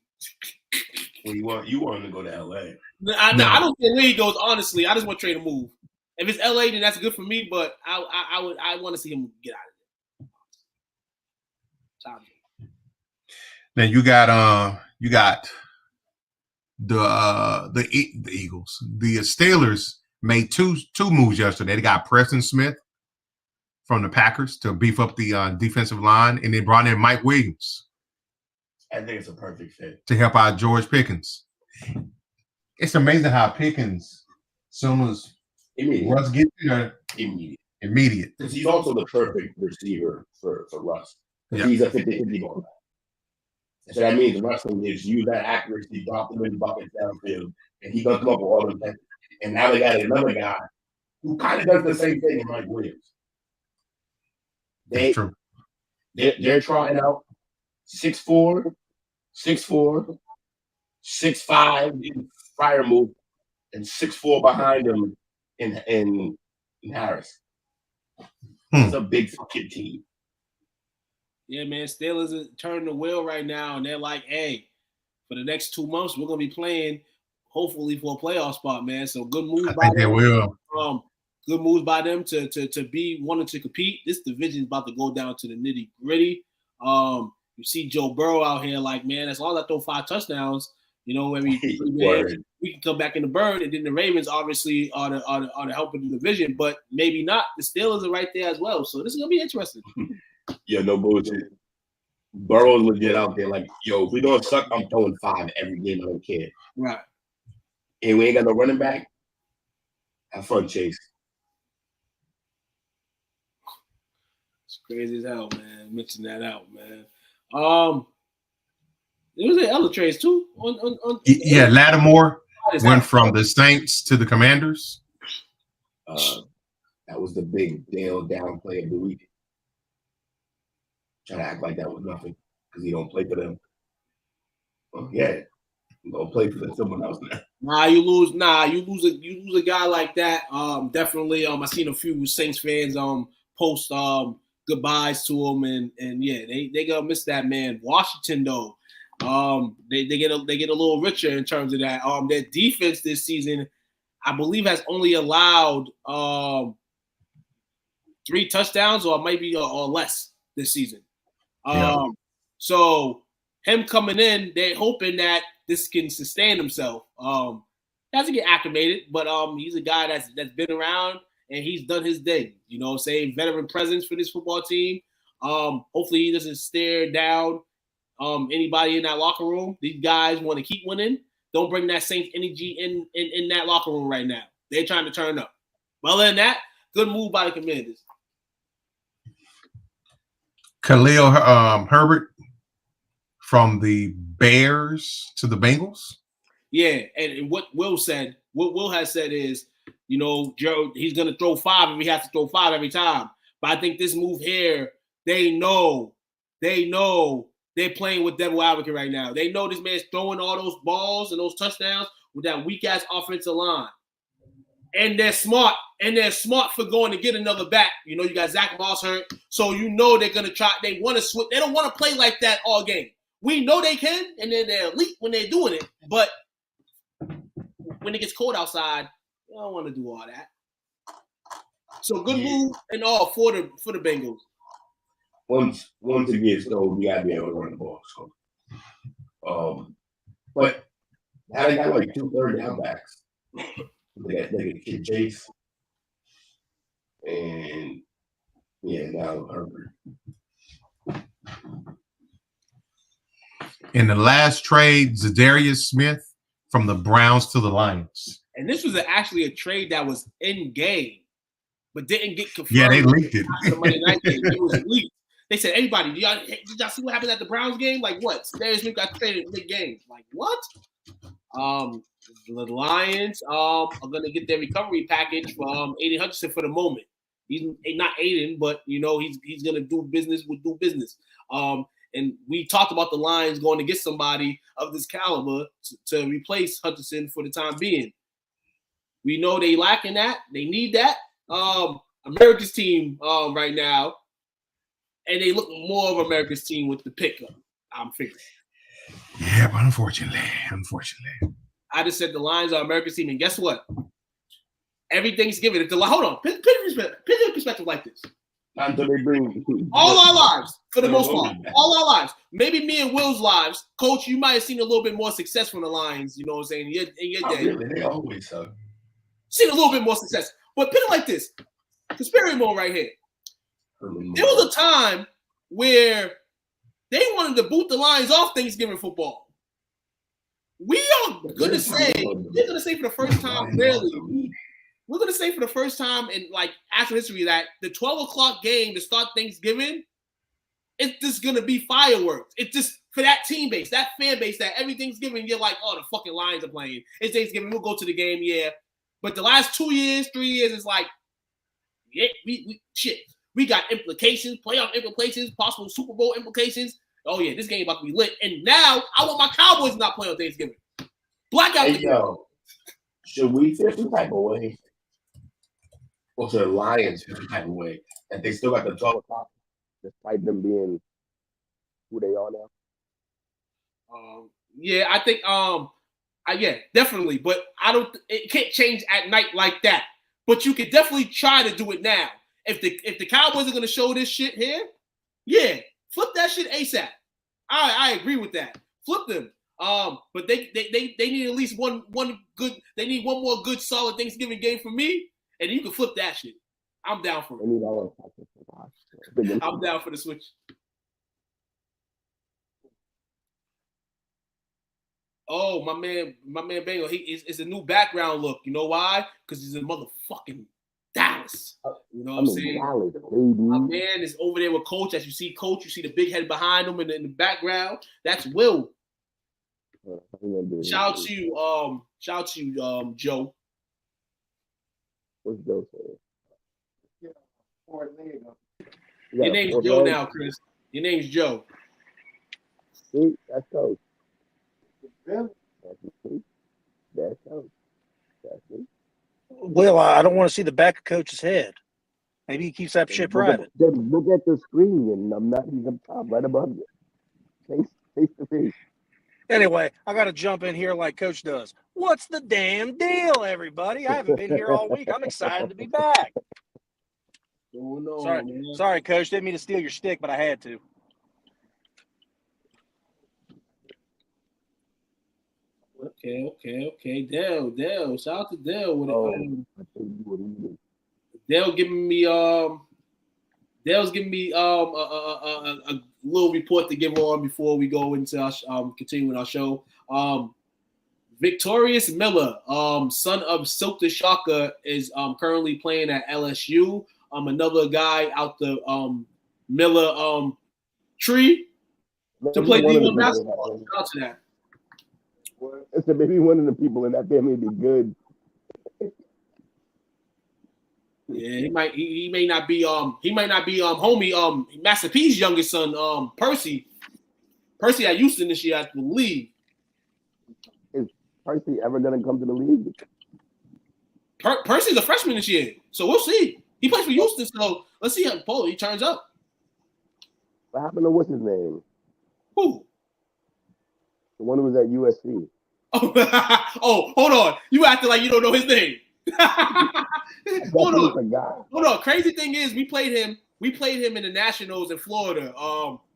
Well, you want him to go to LA. I don't care where he goes, honestly. I just want Trey to move. If it's LA, then that's good for me, but I want to see him get out of there. Then you got the Eagles. The Steelers made two moves yesterday. They got Preston Smith from the Packers to beef up the defensive line, and they brought in Mike Williams. I think it's a perfect fit to help out George Pickens. It's amazing how Pickens, soon as Russ gets there, immediate. Because he's also the perfect receiver for Russ. Yeah. He's a 50-50 ball guy. So that means Russ can just use that accuracy, drop them in the bucket downfield, and he does come up with all of that. And now they got another guy who kind of does the same thing in Mike Williams. They're trying out 6'4", 6'4", 6'5" in fire move, and 6'4" behind him in Harris. It's a big fucking team. Yeah, man. Steelers are turning the wheel right now, and they're like, hey, for the next 2 months, we're gonna be playing, hopefully, for a playoff spot, man. So good move by them. They will. Good moves by them to be wanting to compete. This division is about to go down to the nitty gritty. You see Joe Burrow out here, like, man, as long as I throw 5 touchdowns, you know, we can come back in the bird. And then the Ravens obviously are the help of the division, but maybe not. The Steelers are right there as well. So this is gonna be interesting. Yeah, no bullshit. Burrow's legit out there, like, yo, if we don't suck, I'm throwing 5 every game. I don't care. Right. And we ain't got no running back. Have fun, Chase. It's crazy as hell, man. Mention that out, man. There was other trades too. Yeah, Lattimore went from the Saints to the Commanders. That was the big Dale downplay of the week. Trying to act like that was nothing because he don't play for them. Well, yeah, he don't play for someone else now. You lose a guy like that. Definitely. I seen a few Saints fans post goodbyes to him, and yeah, they gonna miss that man. Washington though, they get a little richer in terms of that. Their defense this season, I believe, has only allowed 3 touchdowns or maybe or less this season. So him coming in, they're hoping that this can sustain himself. Hasn't get acclimated, but he's a guy that's been around and he's done his thing. You know, saying veteran presence for this football team. Hopefully he doesn't stare down anybody in that locker room. These guys want to keep winning. Don't bring that Saints energy in that locker room right now. They're trying to turn up. Well, other than that, good move by the Commanders. Khalil Herbert from the Bears to the Bengals. Yeah, and what Will has said is, you know, Joe, he's going to throw 5 and we have to throw 5 every time. But I think this move here, they know they're playing with devil advocate right now. They know this man's throwing all those balls and those touchdowns with that weak-ass offensive line. And they're smart. And they're smart for going to get another back. You know, you got Zach Moss hurt. So you know they're going to try. They want to switch. They don't want to play like that all game. We know they can, and they're elite when they're doing it. But when it gets cold outside, they don't want to do all that. So good move and all for the Bengals. Once again, so we gotta be able to run the ball. So, but now they got like 2 third down backs. They got Kid Chase, and yeah, now Herbert. In the last trade, Zadarius Smith from the Browns to the Lions. And this was actually a trade that was in game, but didn't get confirmed. Yeah, they leaked it. The Monday night game. It was leaked. They said, "Anybody, did y'all see what happened at the Browns game? Like what? Zadarius Smith got traded mid game. Like what? The Lions are going to get their recovery package from Aiden Hutchinson for the moment. He's not Aiden, but you know he's going to do business. And we talked about the Lions going to get somebody of this caliber to replace Hutchinson for the time being. We know they lacking that. They need that. America's team right now, and they look more of America's team with the pickup, I'm figuring. Yeah, but unfortunately. I just said the Lions are America's team, and guess what? Every Thanksgiving, hold on, put it in perspective like this. Until they bring all our lives, for the most part, all our lives. Maybe me and Will's lives, Coach. You might have seen a little bit more success from the Lions. You know what I'm saying? In your day, really, they always suck. Seen a little bit more success, but put it like this: conspiracy mode right here. There was a time where they wanted to boot the Lions off Thanksgiving football. We are going to say, we're going to say for the first time, really, we're going to say for the first time in like actual history that the 12 o'clock game to start Thanksgiving, it's just going to be fireworks. It's just for that team base, that fan base, that every Thanksgiving you're like, oh, the fucking Lions are playing. It's Thanksgiving, we'll go to the game, yeah. But the last 2 years, 3 years, it's like, yeah, we got implications, playoff implications, possible Super Bowl implications. Oh yeah, this game about to be lit. And now I want my Cowboys not playing on Thanksgiving. Blackout. Hey, yo, should we feel some type of way? Or should the Lions feel some type of way that they still got the 12 o'clock despite them being who they are now? Yeah, I think yeah, definitely. But it can't change at night like that. But you can definitely try to do it now. If the Cowboys are gonna show this shit here, yeah, flip that shit ASAP. I agree with that. Flip them. But they need at least one good. They need one more good solid Thanksgiving game for me, and you can flip that shit. I'm down for it. I'm down for the switch. Oh, my man Bango, it's a new background look. You know why? Because he's in motherfucking Dallas. You know what I'm saying? Dallas, my man is over there with Coach. As you see Coach, you see the big head behind him in the background. That's Will. Shout out to you, Joe. What's Joe saying? Your name's Joe now, Chris. Your name's Joe. See, that's Coach. That's Coach. Well, I don't want to see the back of Coach's head. Maybe he keeps that shit private. Look at the screen, and he's up top, right above you. Face to face. Anyway, I got to jump in here like Coach does. What's the damn deal, everybody? I haven't been here all week. I'm excited to be back. Oh, no, Sorry, Coach. Didn't mean to steal your stick, but I had to. Okay. Dale. Shout out to Dale with Dale's giving me a little report to give on before we go into our continuing our show. Victorious Miller, son of Silk the Shocker, is currently playing at LSU. Another guy out the Miller tree to play D1 basketball. Shout out to that. So maybe one of the people in that family be good. Yeah, he may not be homie Master P's youngest son, Percy at Houston this year, I believe. Is Percy ever gonna come to the league? Percy's a freshman this year, so we'll see. He plays for Houston, so let's see how he turns up. What happened to what's his name? Who? The one who was at USC. Oh, hold on. You acting like you don't know his name. Hold on. Crazy thing is, we played him in the Nationals in Florida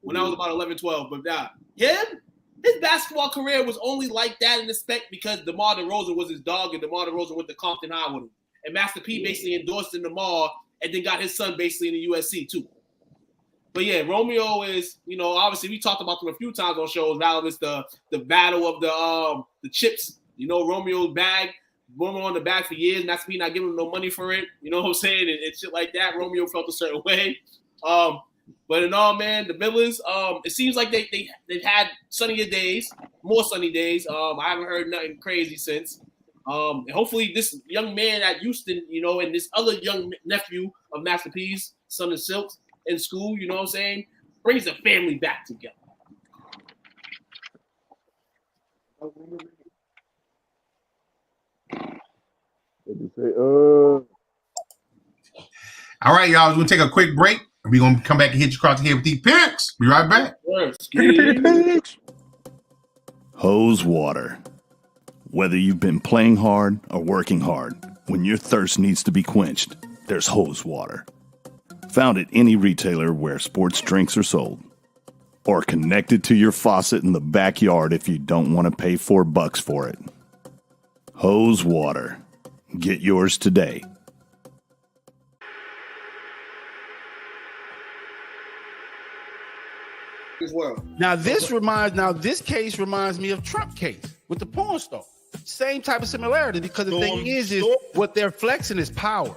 when I was about 11, 12. But his basketball career was only like that in respect because DeMar DeRozan was his dog, and DeMar DeRozan went to Compton High with him. And Master P basically endorsed in DeMar and then got his son basically in the USC too. But yeah, Romeo is, obviously we talked about them a few times on shows. Now it's the battle of the chips. Romeo on the bag for years. Master P not giving him no money for it. You know what I'm saying? And shit like that. Romeo felt a certain way. But in all, man, the Millers, it seems like they've had more sunny days. I haven't heard nothing crazy since. And hopefully this young man at Houston, and this other young nephew of Master P's, son of Silks, in school, you know what I'm saying, brings the family back together. All right, y'all. We're going to take a quick break. We're going to come back and hit you across the head with these picks. Be right back. Hose water. Whether you've been playing hard or working hard, when your thirst needs to be quenched, there's hose water. Found at any retailer where sports drinks are sold. Or connected to your faucet in the backyard if you don't want to pay $4 for it. Hose water. Get yours today. This case reminds me of Trump case with the porn star. Same type of similarity, because the thing is what they're flexing is power.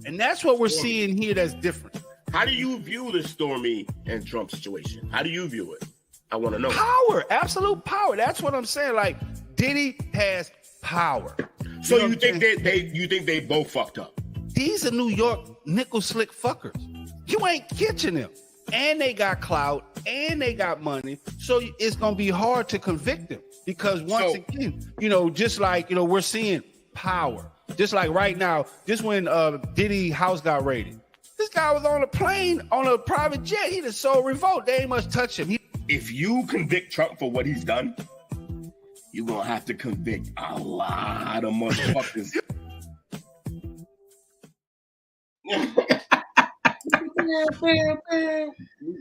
And that's what we're seeing here that's different. How do you view the Stormy and Trump situation? How do you view it? I want to know. Power, absolute power. That's what I'm saying. Like Diddy has power. So you think they both fucked up? These are New York nickel slick fuckers. You ain't catching them. And they got clout and they got money. So it's gonna be hard to convict them. Because once again, just like we're seeing power. Just like right now, just when Diddy house got raided. This guy was on a plane on a private jet. He just so revolt. They ain't much touch him. If you convict Trump for what he's done, you're gonna have to convict a lot of motherfuckers.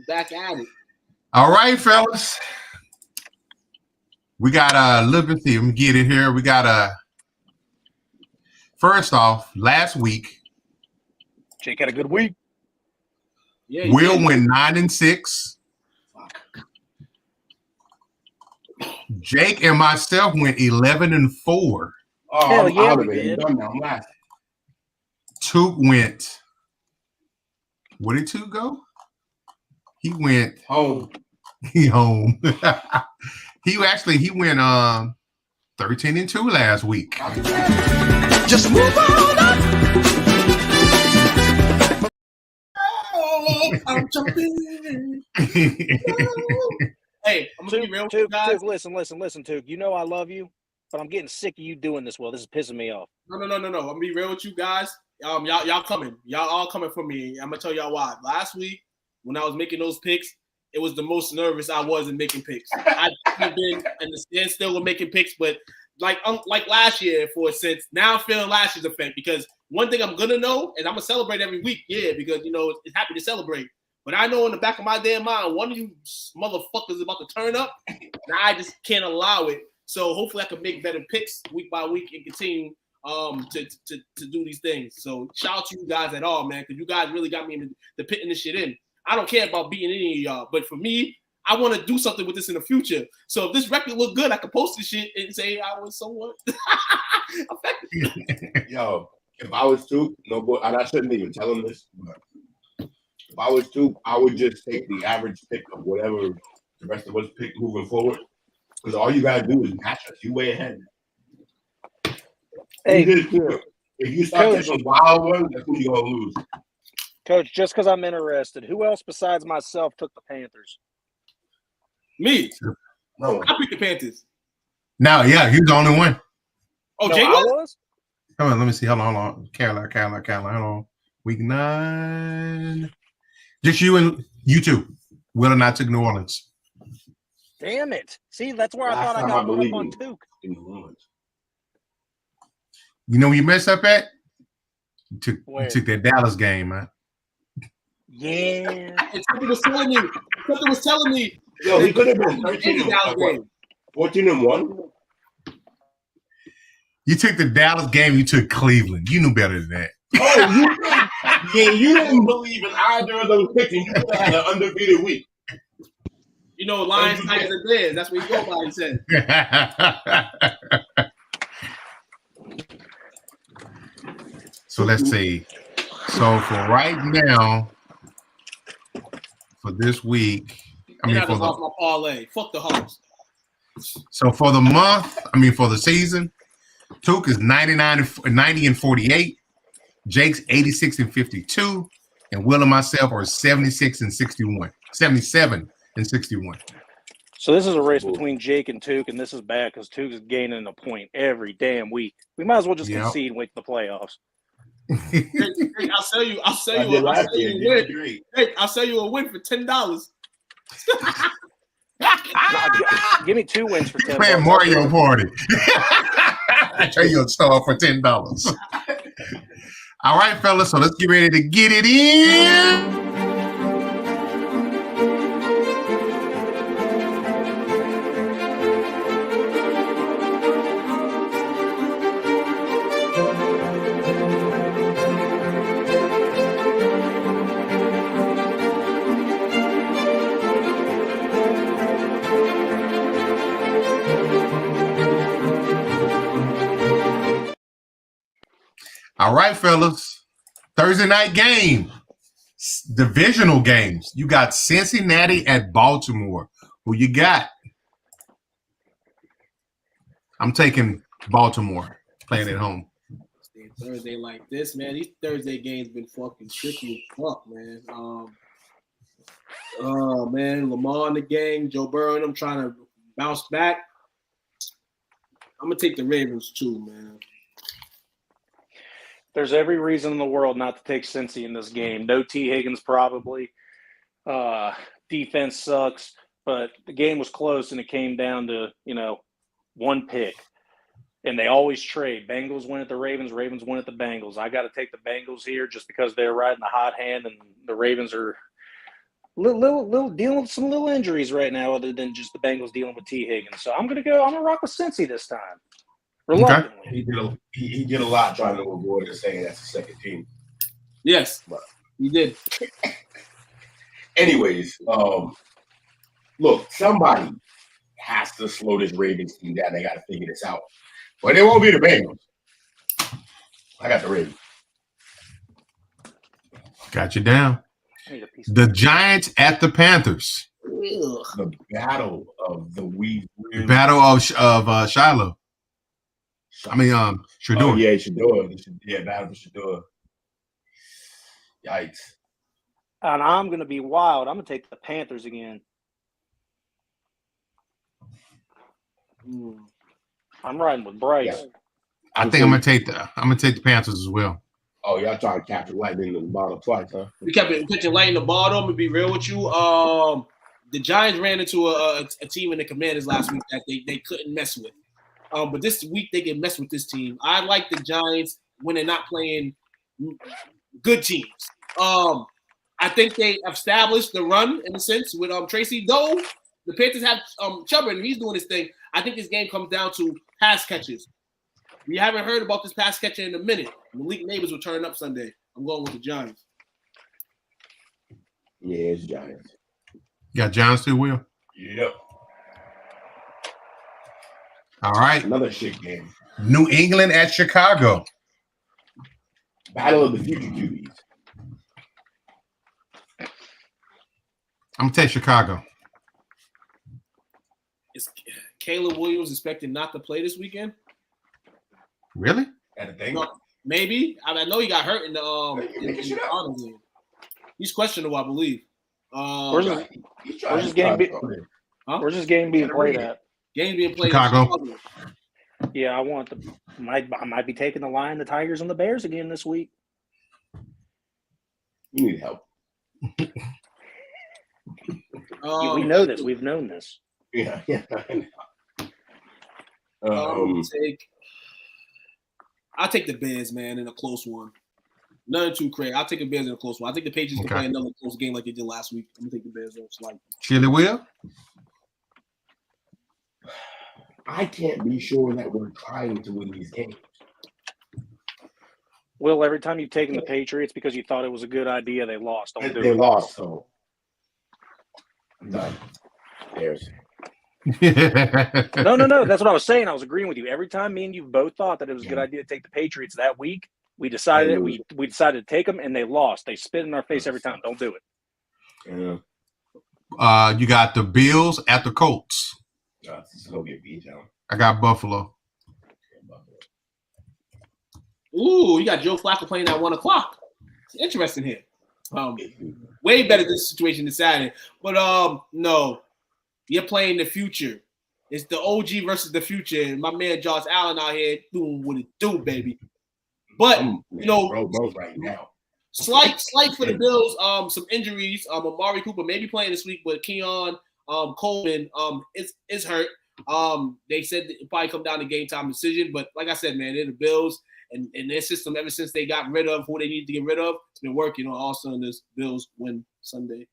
Back at it. All right, fellas. We got let me see. Let me get it here. We got first off, last week. Jake had a good week. Yeah, Will went 9-6. Jake and myself went 11-4. Oh, hell yeah, we did. Took went. Where did Took go? He went home. He home. He went 13-2 last week. Just move on up. Oh, I'm jumping. Hey, I'm gonna be real with you guys. Took, listen, Took. You know I love you, but I'm getting sick of you doing this. Well, this is pissing me off. No. I'm gonna be real with you guys. Y'all coming. Y'all all coming for me. I'm gonna tell y'all why. Last week, when I was making those picks, it was the most nervous I was in making picks. I've been in the standstill with making picks, but like last year, for a sense, now I'm feeling last year's effect because one thing I'm gonna know, and I'm gonna celebrate every week, because it's happy to celebrate. But I know in the back of my damn mind, one of you motherfuckers is about to turn up, and I just can't allow it. So hopefully I can make better picks week by week and continue to do these things. So shout out to you guys at all, man, because you guys really got me into the pitting this shit in. I don't care about beating any of y'all, but for me, I want to do something with this in the future. So if this record look good, I can post this shit and say I was somewhat effective. Yo, if I was Took, no boy, and I shouldn't even tell him this, but if I was Took, I would just take the average pick of whatever the rest of us pick moving forward. Because all you gotta do is match us. You way ahead. Hey, if you start taking wild ones, that's who you're gonna lose. Coach, just because I'm interested, who else besides myself took the Panthers? Me. No. I picked the Panthers. No, yeah, he was the only one. Oh, Jay was? Come on, let me see. Hold on. Carolina. Hold on. Week 9. Just you and you two. Will and I took New Orleans. Damn it. See, that's where I thought I got one up on Took. You know where you messed up at? You took that Dallas game, man. Yeah. Something was telling me. Yo, he could have been 14-1. You took the Dallas game. You took Cleveland. You knew better than that. Oh, you didn't believe in either of those picks, and you could have had an undefeated week. Lions, Tigers, and Bears. That's what you go by, he said. So let's see. So for right now, for this week, for my parlay. Fuck the Hawks. So for the month, for the season, Took is 90-48. Jake's 86-52, and Will and myself are 76-61. 77-61. So this is a race between Jake and Took, and this is bad because Took is gaining a point every damn week. We might as well just concede and wait for the playoffs. Hey, I'll sell you a win for $10. Give me 2 wins for $10. Playing Mario Party. I tell you a star for $10. All right, fellas. So let's get ready to get it in. All right, fellas. Thursday night game. Divisional games. You got Cincinnati at Baltimore. Who you got? I'm taking Baltimore playing at home. Thursday like this, man. These Thursday games been fucking tricky as fuck, man. Man, Lamar in the game, Joe Burrow and them trying to bounce back. I'm gonna take the Ravens too, man. There's every reason in the world not to take Cincy in this game. No T. Higgins probably. Defense sucks, but the game was close and it came down to, one pick. And they always trade. Bengals win at the Ravens. Ravens win at the Bengals. I got to take the Bengals here just because they're riding the hot hand, and the Ravens are little dealing with some little injuries right now, other than just the Bengals dealing with T. Higgins. So I'm gonna rock with Cincy this time. Reluctantly. Okay. He did a lot trying to avoid saying that's the second team. Yes, but he did. Anyways, look, somebody has to slow this Ravens team down. They got to figure this out. But it won't be the Bengals. I got the Ravens. Got you down. The Giants at the Panthers. The battle of the week. The battle of Shiloh. Shador. Oh, yeah, Shador. Yeah, battle for Shador. Yikes. And I'm going to be wild. I'm going to take the Panthers again. I'm riding with Bryce. Yeah. I think I'm gonna take the Panthers as well. Oh, y'all trying to capture lightning in the bottle twice, huh? We kept catching light in the bottom. To be real with you, the Giants ran into a team in the Commanders last week that they couldn't mess with. But this week they can mess with this team. I like the Giants when they're not playing good teams. I think they established the run in a sense with Tracy. Though the Panthers have Chubb and he's doing his thing. I think this game comes down to pass catches. We haven't heard about this pass catcher in a minute. Malik Neighbors will turn up Sunday. I'm going with the Giants. Yeah, it's Giants. You got Giants too, Will? Yep. All right. Another shit game. New England at Chicago. Battle of the future QBs. I'm going to take Chicago. Is Caleb Williams expected not to play this weekend? Really? No, maybe. I know he got hurt in the Arnold game. He's questionable, I believe. Where's this game being played at? Game being played Chicago. in Chicago. Yeah, I might be taking the Lions, the Tigers, and the Bears again this week. You need help. We know this. We've known this. Yeah. I'll take the Bears, man, in a close one. Nothing too crazy. I'll take the Bears in a close one. I think the Patriots can play another close game like they did last week. I'm gonna take the Bears though. Slightly. Chili Will? I can't be sure that we're trying to win these games. Will, every time you've taken the Patriots because you thought it was a good idea, they lost. They lost, so I'm done. Bears. No. That's what I was saying. I was agreeing with you. Every time me and you both thought that it was a good idea to take the Patriots that week, we decided we decided to take them, and they lost. They spit in our face every time. Don't do it. Yeah. You got the Bills at the Colts. It's gonna get beat down. I got Buffalo. Ooh, you got Joe Flacco playing at 1 o'clock. It's interesting here. Way better this situation than Saturday. But no. You're playing the future. It's the OG versus the future. And my man Josh Allen out here doing what it do, baby. But both right now. Slight for the Bills. Some injuries. Amari Cooper may be playing this week, but Keon Coleman is hurt. They said it'll probably come down to game time decision. But like I said, man, they're the Bills and their system ever since they got rid of who they needed to get rid of. It's been working on all cylinders. Bills win Sunday.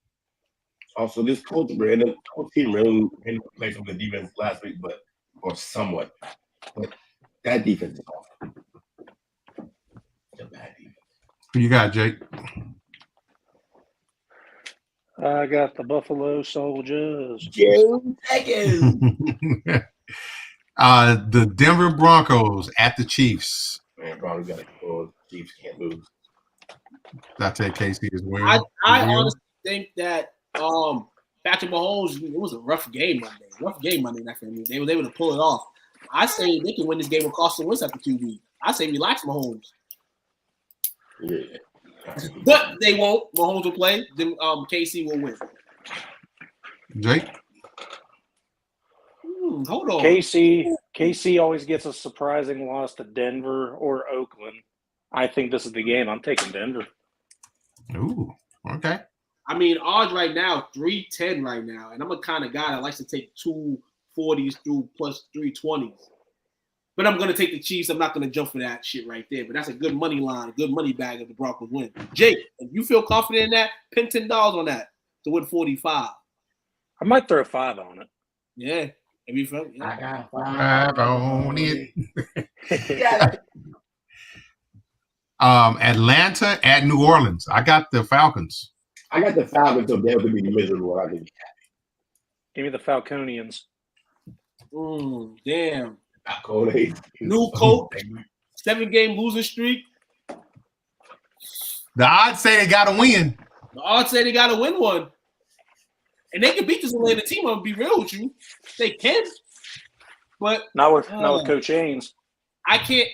Also, this coach Brandon team really played some good defense last week, or somewhat. But that defense is awful. It's a bad defense. Who you got, Jake? I got the Buffalo Soldiers. Joe Texans. The Denver Broncos at the Chiefs. Man, Broncos got to go. Chiefs can't lose. I take KC as well. I honestly think that Patrick Mahomes, it was a rough game Monday night for him. They were able to pull it off. I say they can win this game with Carson Wentz after 2 weeks. I say relax Mahomes. Yeah. But they won't. Mahomes will play. Then KC will win. Jake? Hold on. KC always gets a surprising loss to Denver or Oakland. I think this is the game. I'm taking Denver. Ooh, okay. I mean, odds right now, 310 right now. And I'm a kind of guy that likes to take 240s through plus 320s. But I'm going to take the Chiefs. I'm not going to jump for that shit right there. But that's a good money line, a good money bag if the Broncos win. Jake, if you feel confident in that, pin $10 on that to win 45. I might throw 5 on it. Yeah. If you feel, I got 5 on it. Atlanta at New Orleans. I got the Falcons. I got the Falcons, so they'll be miserable. I think. Give me the Falconians. Damn. New coach, 7-game losing streak. The odds say they got to win. The odds say they got to win one. And they can beat this Atlanta team. I'm gonna be real with you. They can. But not with Coach Haynes. I can't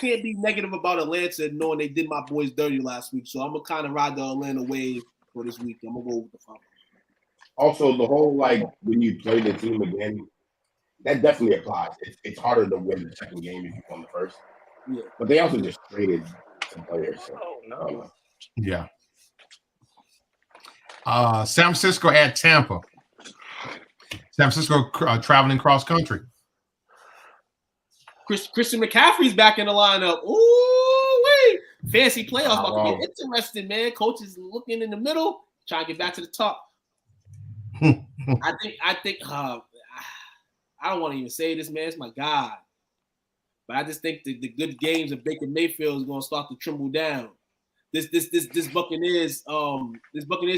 be negative about Atlanta knowing they did my boys dirty last week. So I'm gonna kind of ride the Atlanta wave for this week. I'm gonna go with the Falcons. Also, the whole when you play the team again, that definitely applies. It's harder to win the second game if you won the first. Yeah. But they also just traded some players. So, no. Yeah. San Francisco at Tampa. San Francisco traveling cross country. Christian McCaffrey's back in the lineup. Ooh, fancy playoffs about to get interesting, man. Coach is looking in the middle, trying to get back to the top. I think. I don't want to even say this, man. It's my God, but I just think the good games of Baker Mayfield is going to start to tremble down. This Buccaneers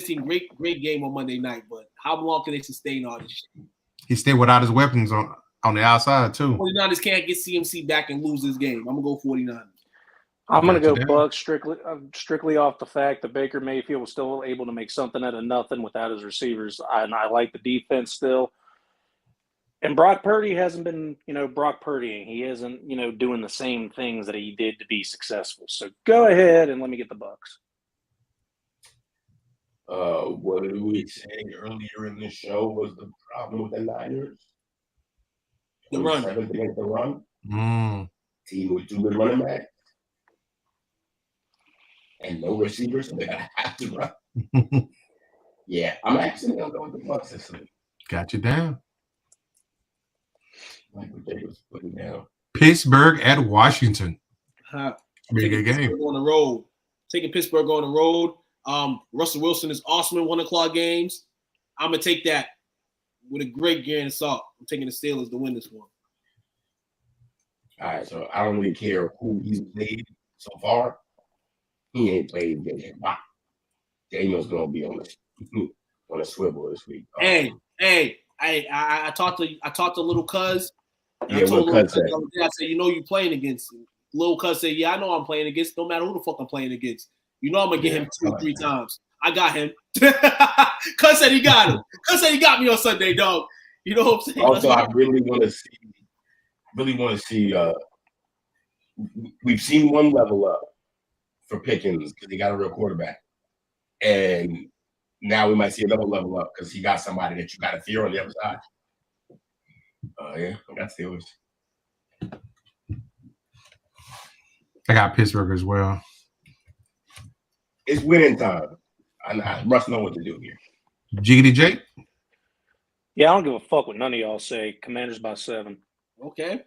team, great game on Monday night, but how long can they sustain all this shit? He stayed without his weapons on the outside too. 49ers can't get CMC back and lose this game. I'm gonna go 49ers. I'm gonna go Bucks strictly off the fact that Baker Mayfield was still able to make something out of nothing without his receivers, and I like the defense still. And Brock Purdy hasn't been, Brock Purdy. He isn't, doing the same things that he did to be successful. So go ahead and let me get the Bucks. What did we say earlier in the show was the problem with the Niners? The run. Against the run. Team with 2 good running backs and no receivers, so they gotta have to run. Yeah, I'm actually gonna go with the Bucks this week. Got you down. Like what they was putting down. Pittsburgh at Washington. Be a good game. On the road. Taking Pittsburgh on the road. Russell Wilson is awesome in 1 o'clock games. I'm gonna take that with a great grain of salt. I'm taking the Steelers to win this one. All right, so I don't really care who he's played so far. He ain't played yet. Daniel's gonna be on a swivel this week. Hey, I talked to little cuz. Yeah, what cuz said? I said, you playing against him. Little cuz said, yeah, I know I'm playing against. No matter who the fuck I'm playing against. I'm gonna get him 2 or 3 times. I got him. Cuz said he got him. Cuz said he got me on Sunday, dog. You know what I'm saying? Also, I really want to see. We've seen one level up for Pickens because he got a real quarterback, and now we might see another level up because he got somebody that you got to fear on the other side. Yeah, I got Steelers. I got Pittsburgh as well. It's winning time. I must know what to do here. Jiggity Jake? Yeah, I don't give a fuck what none of y'all say. Commanders by 7. Okay.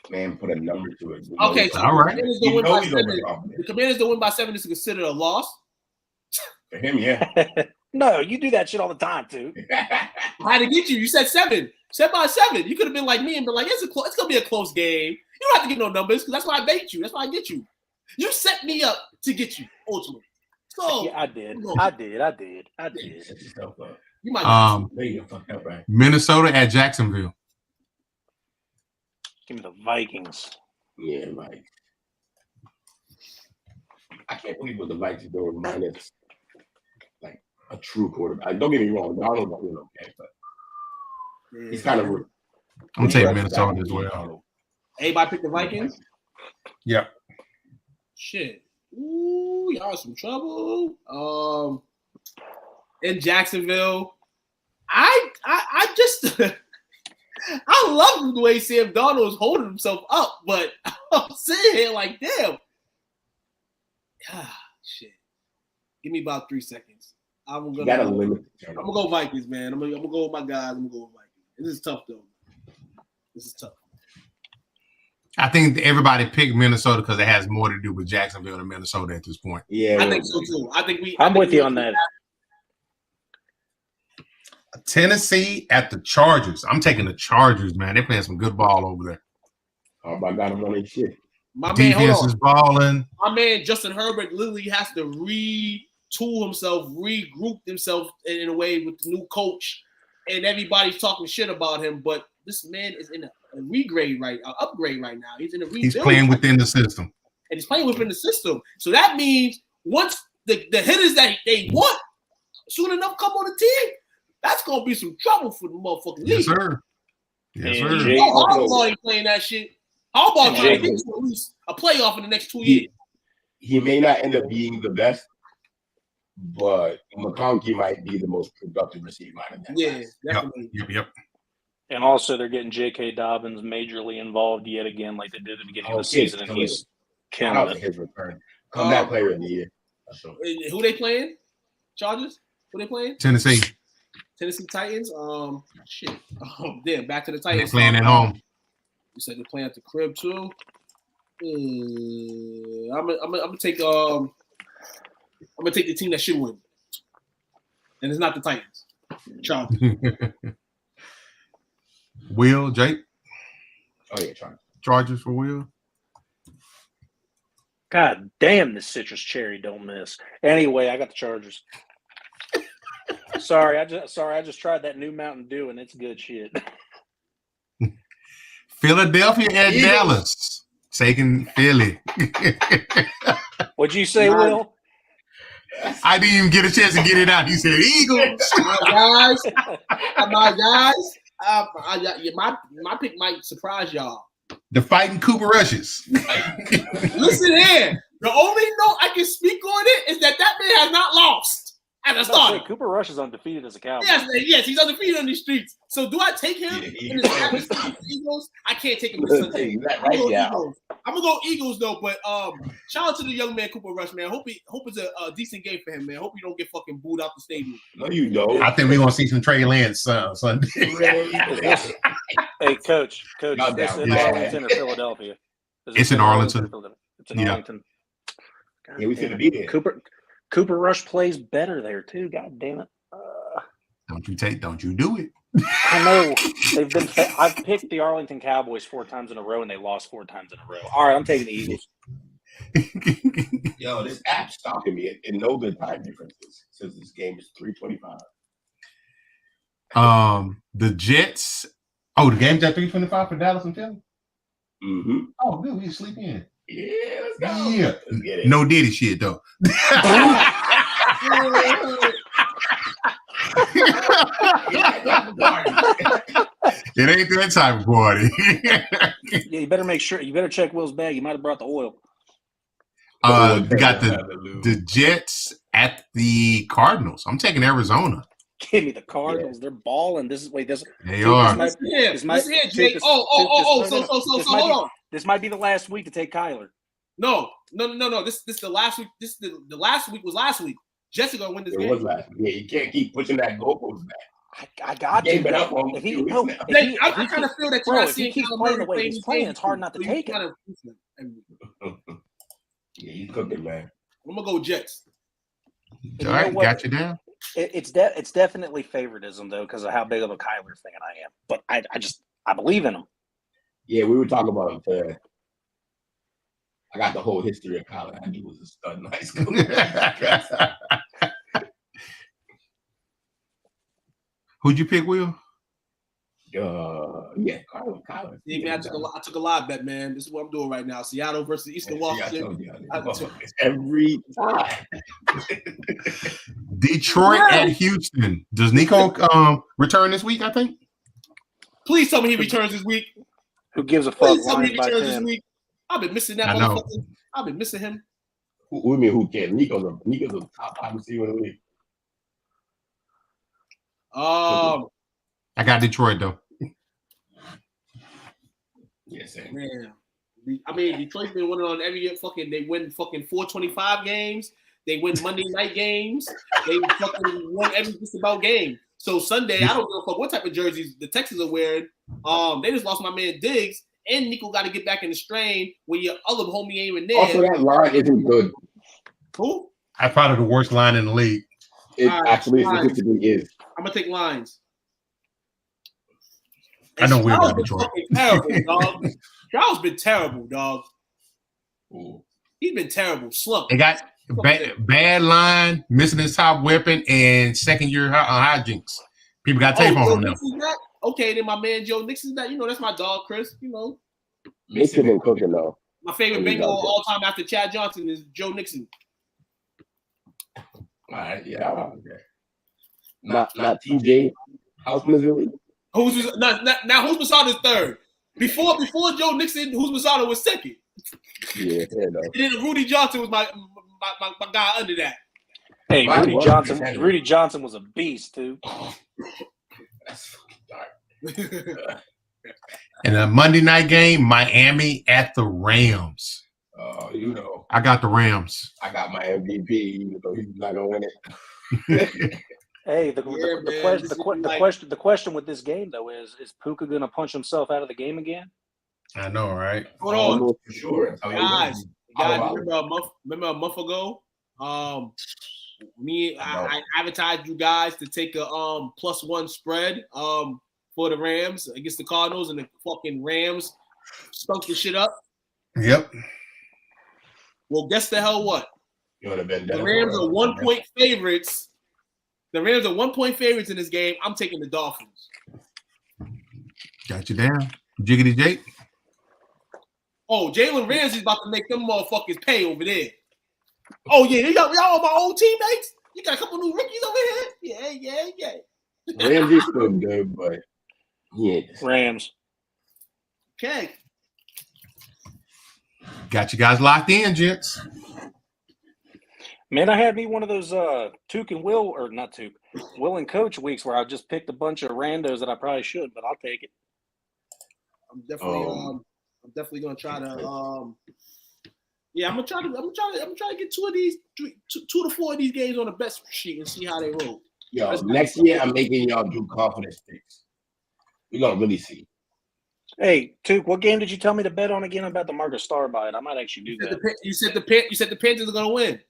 Man, put a number to it. Okay, so all right. The Commanders don't win by 7 is considered a loss. For him, yeah. No, you do that shit all the time, too. I had to get you. You said 7. Said by 7. You could have been like me and been like, it's gonna be a close game. You don't have to get no numbers because that's why I bait you. That's why I get you. You set me up to get you, ultimately. So yeah, I did. You might Minnesota at Jacksonville. Give me the Vikings. Yeah, Mike. I can't believe what the Vikings doing minus like a true quarterback. Don't get me wrong, Donald's doing okay, but he's kind of. I'm taking Minnesota as well. Everybody pick the Vikings? Yep. Shit. Ooh, y'all in some trouble. In Jacksonville, I just I love the way Sam Darnold is holding himself up, but I'm sitting here like, damn. Shit. Give me about 3 seconds. I'm gonna go Vikings, man. I'm gonna go with my guys. I'm gonna go with Vikings. This is tough though. This is tough. I think everybody picked Minnesota because it has more to do with Jacksonville than Minnesota at this point. Yeah, I think so too. I'm with you on that. Tennessee at the Chargers. I'm taking the Chargers, man. They're playing some good ball over there. Oh my God, I'm on that shit. My defense man, is balling. My man Justin Herbert literally has to retool himself, regroup himself in a way with the new coach, and everybody's talking shit about him. But this man is in a upgrade right now. He's in a rebuild. He's playing within the system, and he's playing within the system. So that means once the hitters that they want soon enough come on the team, that's gonna be some trouble for the motherfucking league. Yes, sir. Yes, sir. Harbaugh ain't playing that shit. Harbaugh trying to get to at least a playoff in the next 2 years. He may not end up being the best, but McConkey might be the most productive receiver. Yeah, definitely. Yep. And also, they're getting J.K. Dobbins majorly involved yet again, like they did at the beginning of the season, and he's killing it. His return. Comeback player of the year. Who they playing? Chargers? Who they playing? Tennessee Titans. Shit. Damn. Back to the Titans. They're playing at home. You said they're playing at the crib too. I'm gonna take the team that should win, and it's not the Titans. Chargers. Will, Jake? Oh, yeah, Chargers for Will. God damn, this citrus cherry don't miss. Anyway, I got the Chargers. Sorry, I just tried that new Mountain Dew, and it's good shit. Philadelphia at Dallas. Taking Philly. What'd you say, Will? I didn't even get a chance to get it out. He said Eagles. My guys. My pick might surprise y'all. The fighting Cooper Rushes. Listen here. The only note I can speak on it is that man has not lost as a starter. Cooper Rush is undefeated as a Cowboy. Yes, he's undefeated on these streets. So do I take him in his atmosphere Eagles? I can't take him in Sunday. I'm gonna go Eagles though, but shout out to the young man Cooper Rush, man. Hope it's a decent game for him, man. Hope you don't get fucking booed out the stadium. No, you don't. I think we're gonna see some Trey Lance Sunday. Hey, Coach, is this in Arlington or Philadelphia? It's in Arlington. It's in Arlington. God, yeah, we should be there. Cooper Rush plays better there too. God damn it! Don't you do it? I know they've been. I've picked the Arlington Cowboys 4 times in a row, and they lost 4 times in a row. All right, I'm taking the Eagles. Yo, this app's stopping me. It knows the time differences since this game is 3:25. The Jets. Oh, the game's at 3:25 for Dallas and Philly. Mm-hmm. Oh, good. We sleep in. Yeah, let's go. Yeah, let's get it. No Diddy shit though. It ain't that type of party. Yeah, you better make sure. You better check Will's bag. He might have brought the oil. You got the Jets at the Cardinals. I'm taking Arizona. Give me the Cardinals. They're balling. This They are. This here, Jake. So hold on. This might be the last week to take Kyler. No. This the last week. The last week was last week. Jets are gonna win this game. It was last week. Yeah, you can't keep pushing that goalpost back. I got you. I kind of feel that you're not seeing he's playing the way he's playing. It's hard not to take it. Yeah, he's cooking, man. I'm gonna go Jets. All right, got you down. It's definitely favoritism though, because of how big of a Kyler fan I am. But I believe in him. Yeah, we were talking about him today. I got the whole history of Kyler. I knew he was a stud in high school. Who'd you pick, Will? Yeah, Kyler. See, man, I took a live bet, man. This is what I'm doing right now. Seattle versus Eastern Washington. Every time. Detroit at Houston. Does Nico return this week, I think? Please tell me he returns this week. Who gives a fuck? Please tell me he returns this week. I've been missing that motherfucker. I've been missing him. Who mean who can? Nico's a top wide receiver in the league. I got Detroit though. Yes, man. I mean, Detroit's been winning on every year. They win 425 games. They win Monday night games. They fucking win every just about game. So Sunday, I don't give a fuck what type of jerseys the Texans are wearing. They just lost my man Diggs, and Nico got to get back in the strain when your other homie ain't even there. Also, that line isn't good. Who? That's probably the worst line in the league. It actually statistically is. I'm gonna take lines. I know we're about Detroit. Terrible, dog. Charles been terrible, dog. Ooh. He's been terrible. Slump. They got bad line, missing his top weapon, and second-year hijinks. People got tape on them now. Okay, then my man Joe Nixon's back. You know, that's my dog, Chris. You know. Nixon been cooking, though. My favorite Bengal all time after Chad Johnson is Joe Nixon. All right, yeah. Okay. Not TJ House Missouri. Who's Masada's third? Before Joe Nixon, who's Masada was second. Yeah, no. And then Rudy Johnson was my guy under that. Hey, Rudy Johnson was a beast too. That's fucking dark. And a Monday night game, Miami at the Rams. You know, I got the Rams. I got my MVP, even though he's not gonna win it. Hey, the question with this game though is Puka gonna punch himself out of the game again? I know, right? Hold on, for sure. Guys, remember a month ago? I advertised you guys to take a +1 spread for the Rams against the Cardinals, and the fucking Rams stunk the shit up. Yep. Well, guess the hell what? The Rams are 1 point favorites. The Rams are 1 point favorites in this game. I'm taking the Dolphins. Got you down. Jiggity Jake. Oh, Jalen Ramsey's about to make them motherfuckers pay over there. Oh, yeah. Y'all my old teammates? You got a couple new rookies over here? Yeah. Ramsey's still good, but yeah. Rams. Okay. Got you guys locked in, gents. Man, I had me one of those Will and Coach weeks where I just picked a bunch of randos that I probably should, but I'll take it. I'm definitely gonna try to I'm gonna try to get two to four of these games on the best sheet and see how they roll. Yo, next year I'm making y'all do confidence picks. We're gonna really see. Hey, Tuke, what game did you tell me to bet on again about the Marcus Star bite? I might actually do that. You said the Panthers are gonna win.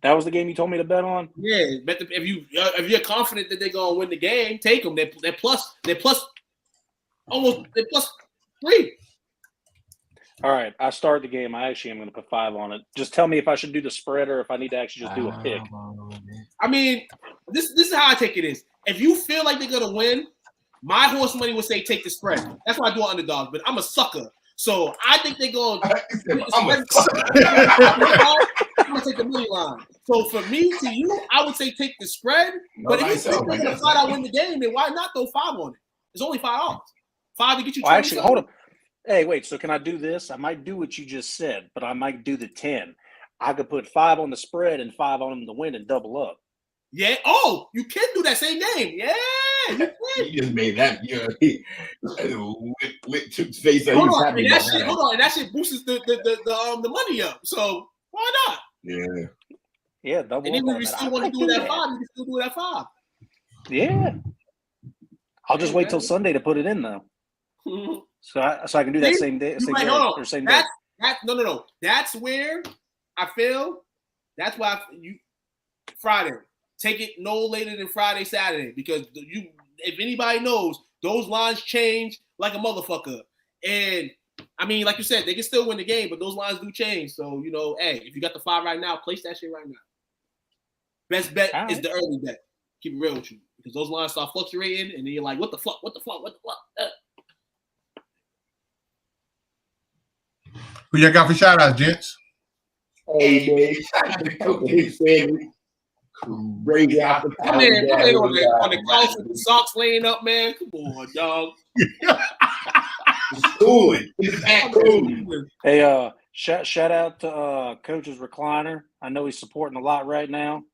That was the game you told me to bet on? Yeah, if you're confident that they're gonna win the game, take them. They're plus 3. All right, I start the game. I actually am going to put 5 on it. Just tell me if I should do the spread or if I need to actually just do a pick. I mean, this is how I take it is. If you feel like they're gonna win, my horse money would say take the spread. That's why I do an underdog, but I'm a sucker. So I think they're going I'm gonna take the money line. So for me to you, I would say take the spread. But if you think they're gonna flat out win the game, then why not throw 5 on it? It's only $5. 5 to get you. Well, actually, hold up. Hey, wait. So can I do this? I might do what you just said, but I might do the 10. I could put 5 on the spread and 5 on them to win and double up. Yeah. Oh, you can do that same game. Yeah. You can. You just made that. Lit Tuke's face. Hold on, and that shit boosts the money up. So why not? Yeah. Yeah. Double. And then when you still want to do that 5, you can still do that 5. Yeah. I'll just wait till Sunday to put it in though. So I can do that same day. Same day. No. That's where I feel. That's why Friday. Take it no later than Friday, Saturday, because if anybody knows, those lines change like a motherfucker. And I mean, like you said, they can still win the game, but those lines do change. So hey, if you got the 5 right now, place that shit right now. Best bet is the early bet. Keep it real with you, because those lines start fluctuating, and then you're like, what the fuck? Who y'all got for shout outs, gents? Hey, man, shout out to Coach and his family. Crazy out the on the couch with the socks laying up, man. Come on, dog. Hey, shout out to Coach's recliner. I know he's supporting a lot right now.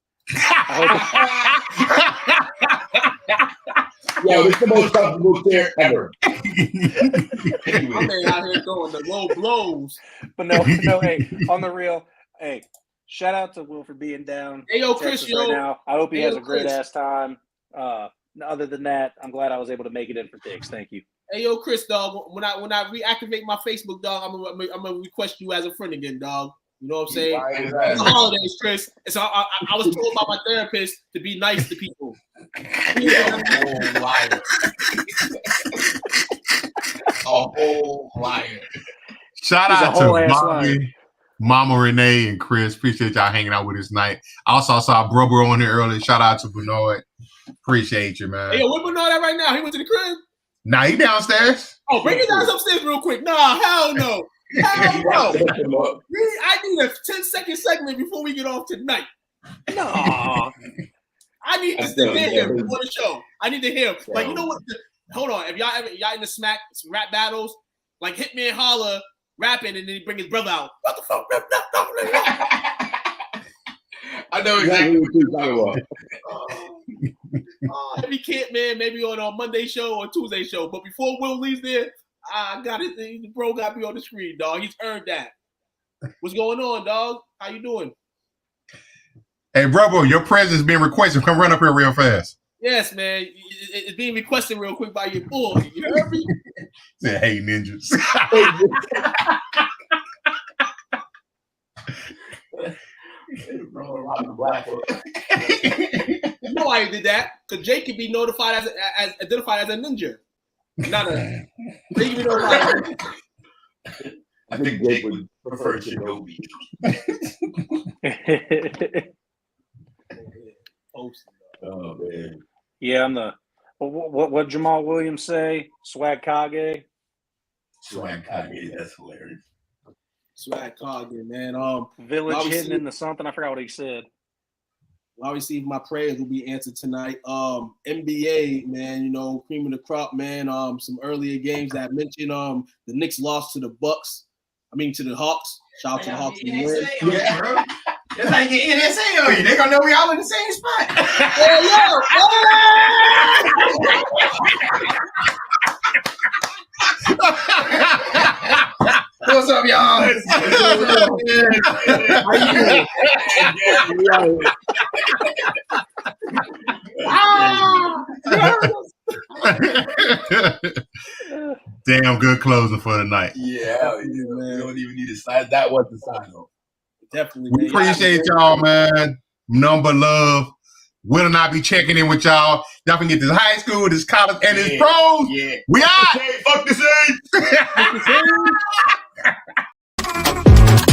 Yo, this is the most comfortable chair ever. I'm out here throwing the low blows. But no, hey, on the real, hey, shout out to Will for being down. Hey, yo, Chris, right now. I hope he has a great ass time. Other than that, I'm glad I was able to make it in for Diggs. Thank you. Hey, yo, Chris, dog. When I reactivate my Facebook, dog, I'm gonna request you as a friend again, dog. You know what I'm saying? It's the holidays, Chris. So I was told by my therapist to be nice to people. A whole liar. Shout out to Mama Renee and Chris. Appreciate y'all hanging out with us tonight. I also saw Brother on here earlier. Shout out to Bernard. Appreciate you, man. Hey, yo, where Bernard at right now? He went to the crib? Nah, he downstairs. Oh, bring his ass upstairs real quick. Nah, hell no. Hell no. I need a 10-second segment before we get off tonight. No. I need to hear him before the show. I need to hear him. Like, you know what? Hold on. If y'all in the smack rap battles, like Hitman Holla rapping and then he bring his brother out. What the fuck? I know exactly what you're talking about. If he can't, man, maybe on a Monday show or Tuesday show. But before Will leaves there, I got it. The bro got me on the screen, dog. He's earned that. What's going on, dog? How you doing? Hey, brother, your presence being requested. Come run up here real fast. Yes, man. It's being requested real quick by your boy. You heard me? Say, hey, ninjas. You know I did that because Jake can be notified as identified as a ninja. Not a. They can be notified. I think Jake would prefer Shinobi. Oh man. Yeah, I'm the. What Jamal Williams say? Swag Kage. Swag Kage. That's hilarious. Swag Kage, man. Village hidden into something. I forgot what he said. Obviously, my prayers will be answered tonight. NBA, man, you know, cream of the crop, man. Some earlier games that I mentioned. The Knicks lost to the Bucks. I mean, to the Hawks. Shout out to the Hawks. Yeah, bro. It's like your NSA on you. They're gonna know we all in the same spot. What's up, y'all? Damn good closing for the night. Yeah, we don't even need to sign. That was the sign off. Definitely. We appreciate y'all, man. Number love. Will not be checking in with y'all. Y'all can get this high school, this college, and this pros. Yeah. We out. Fuck the same.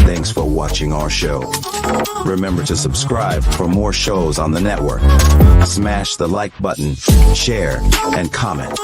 Thanks for watching our show. Remember to subscribe for more shows on the network. Smash the like button, share, and comment.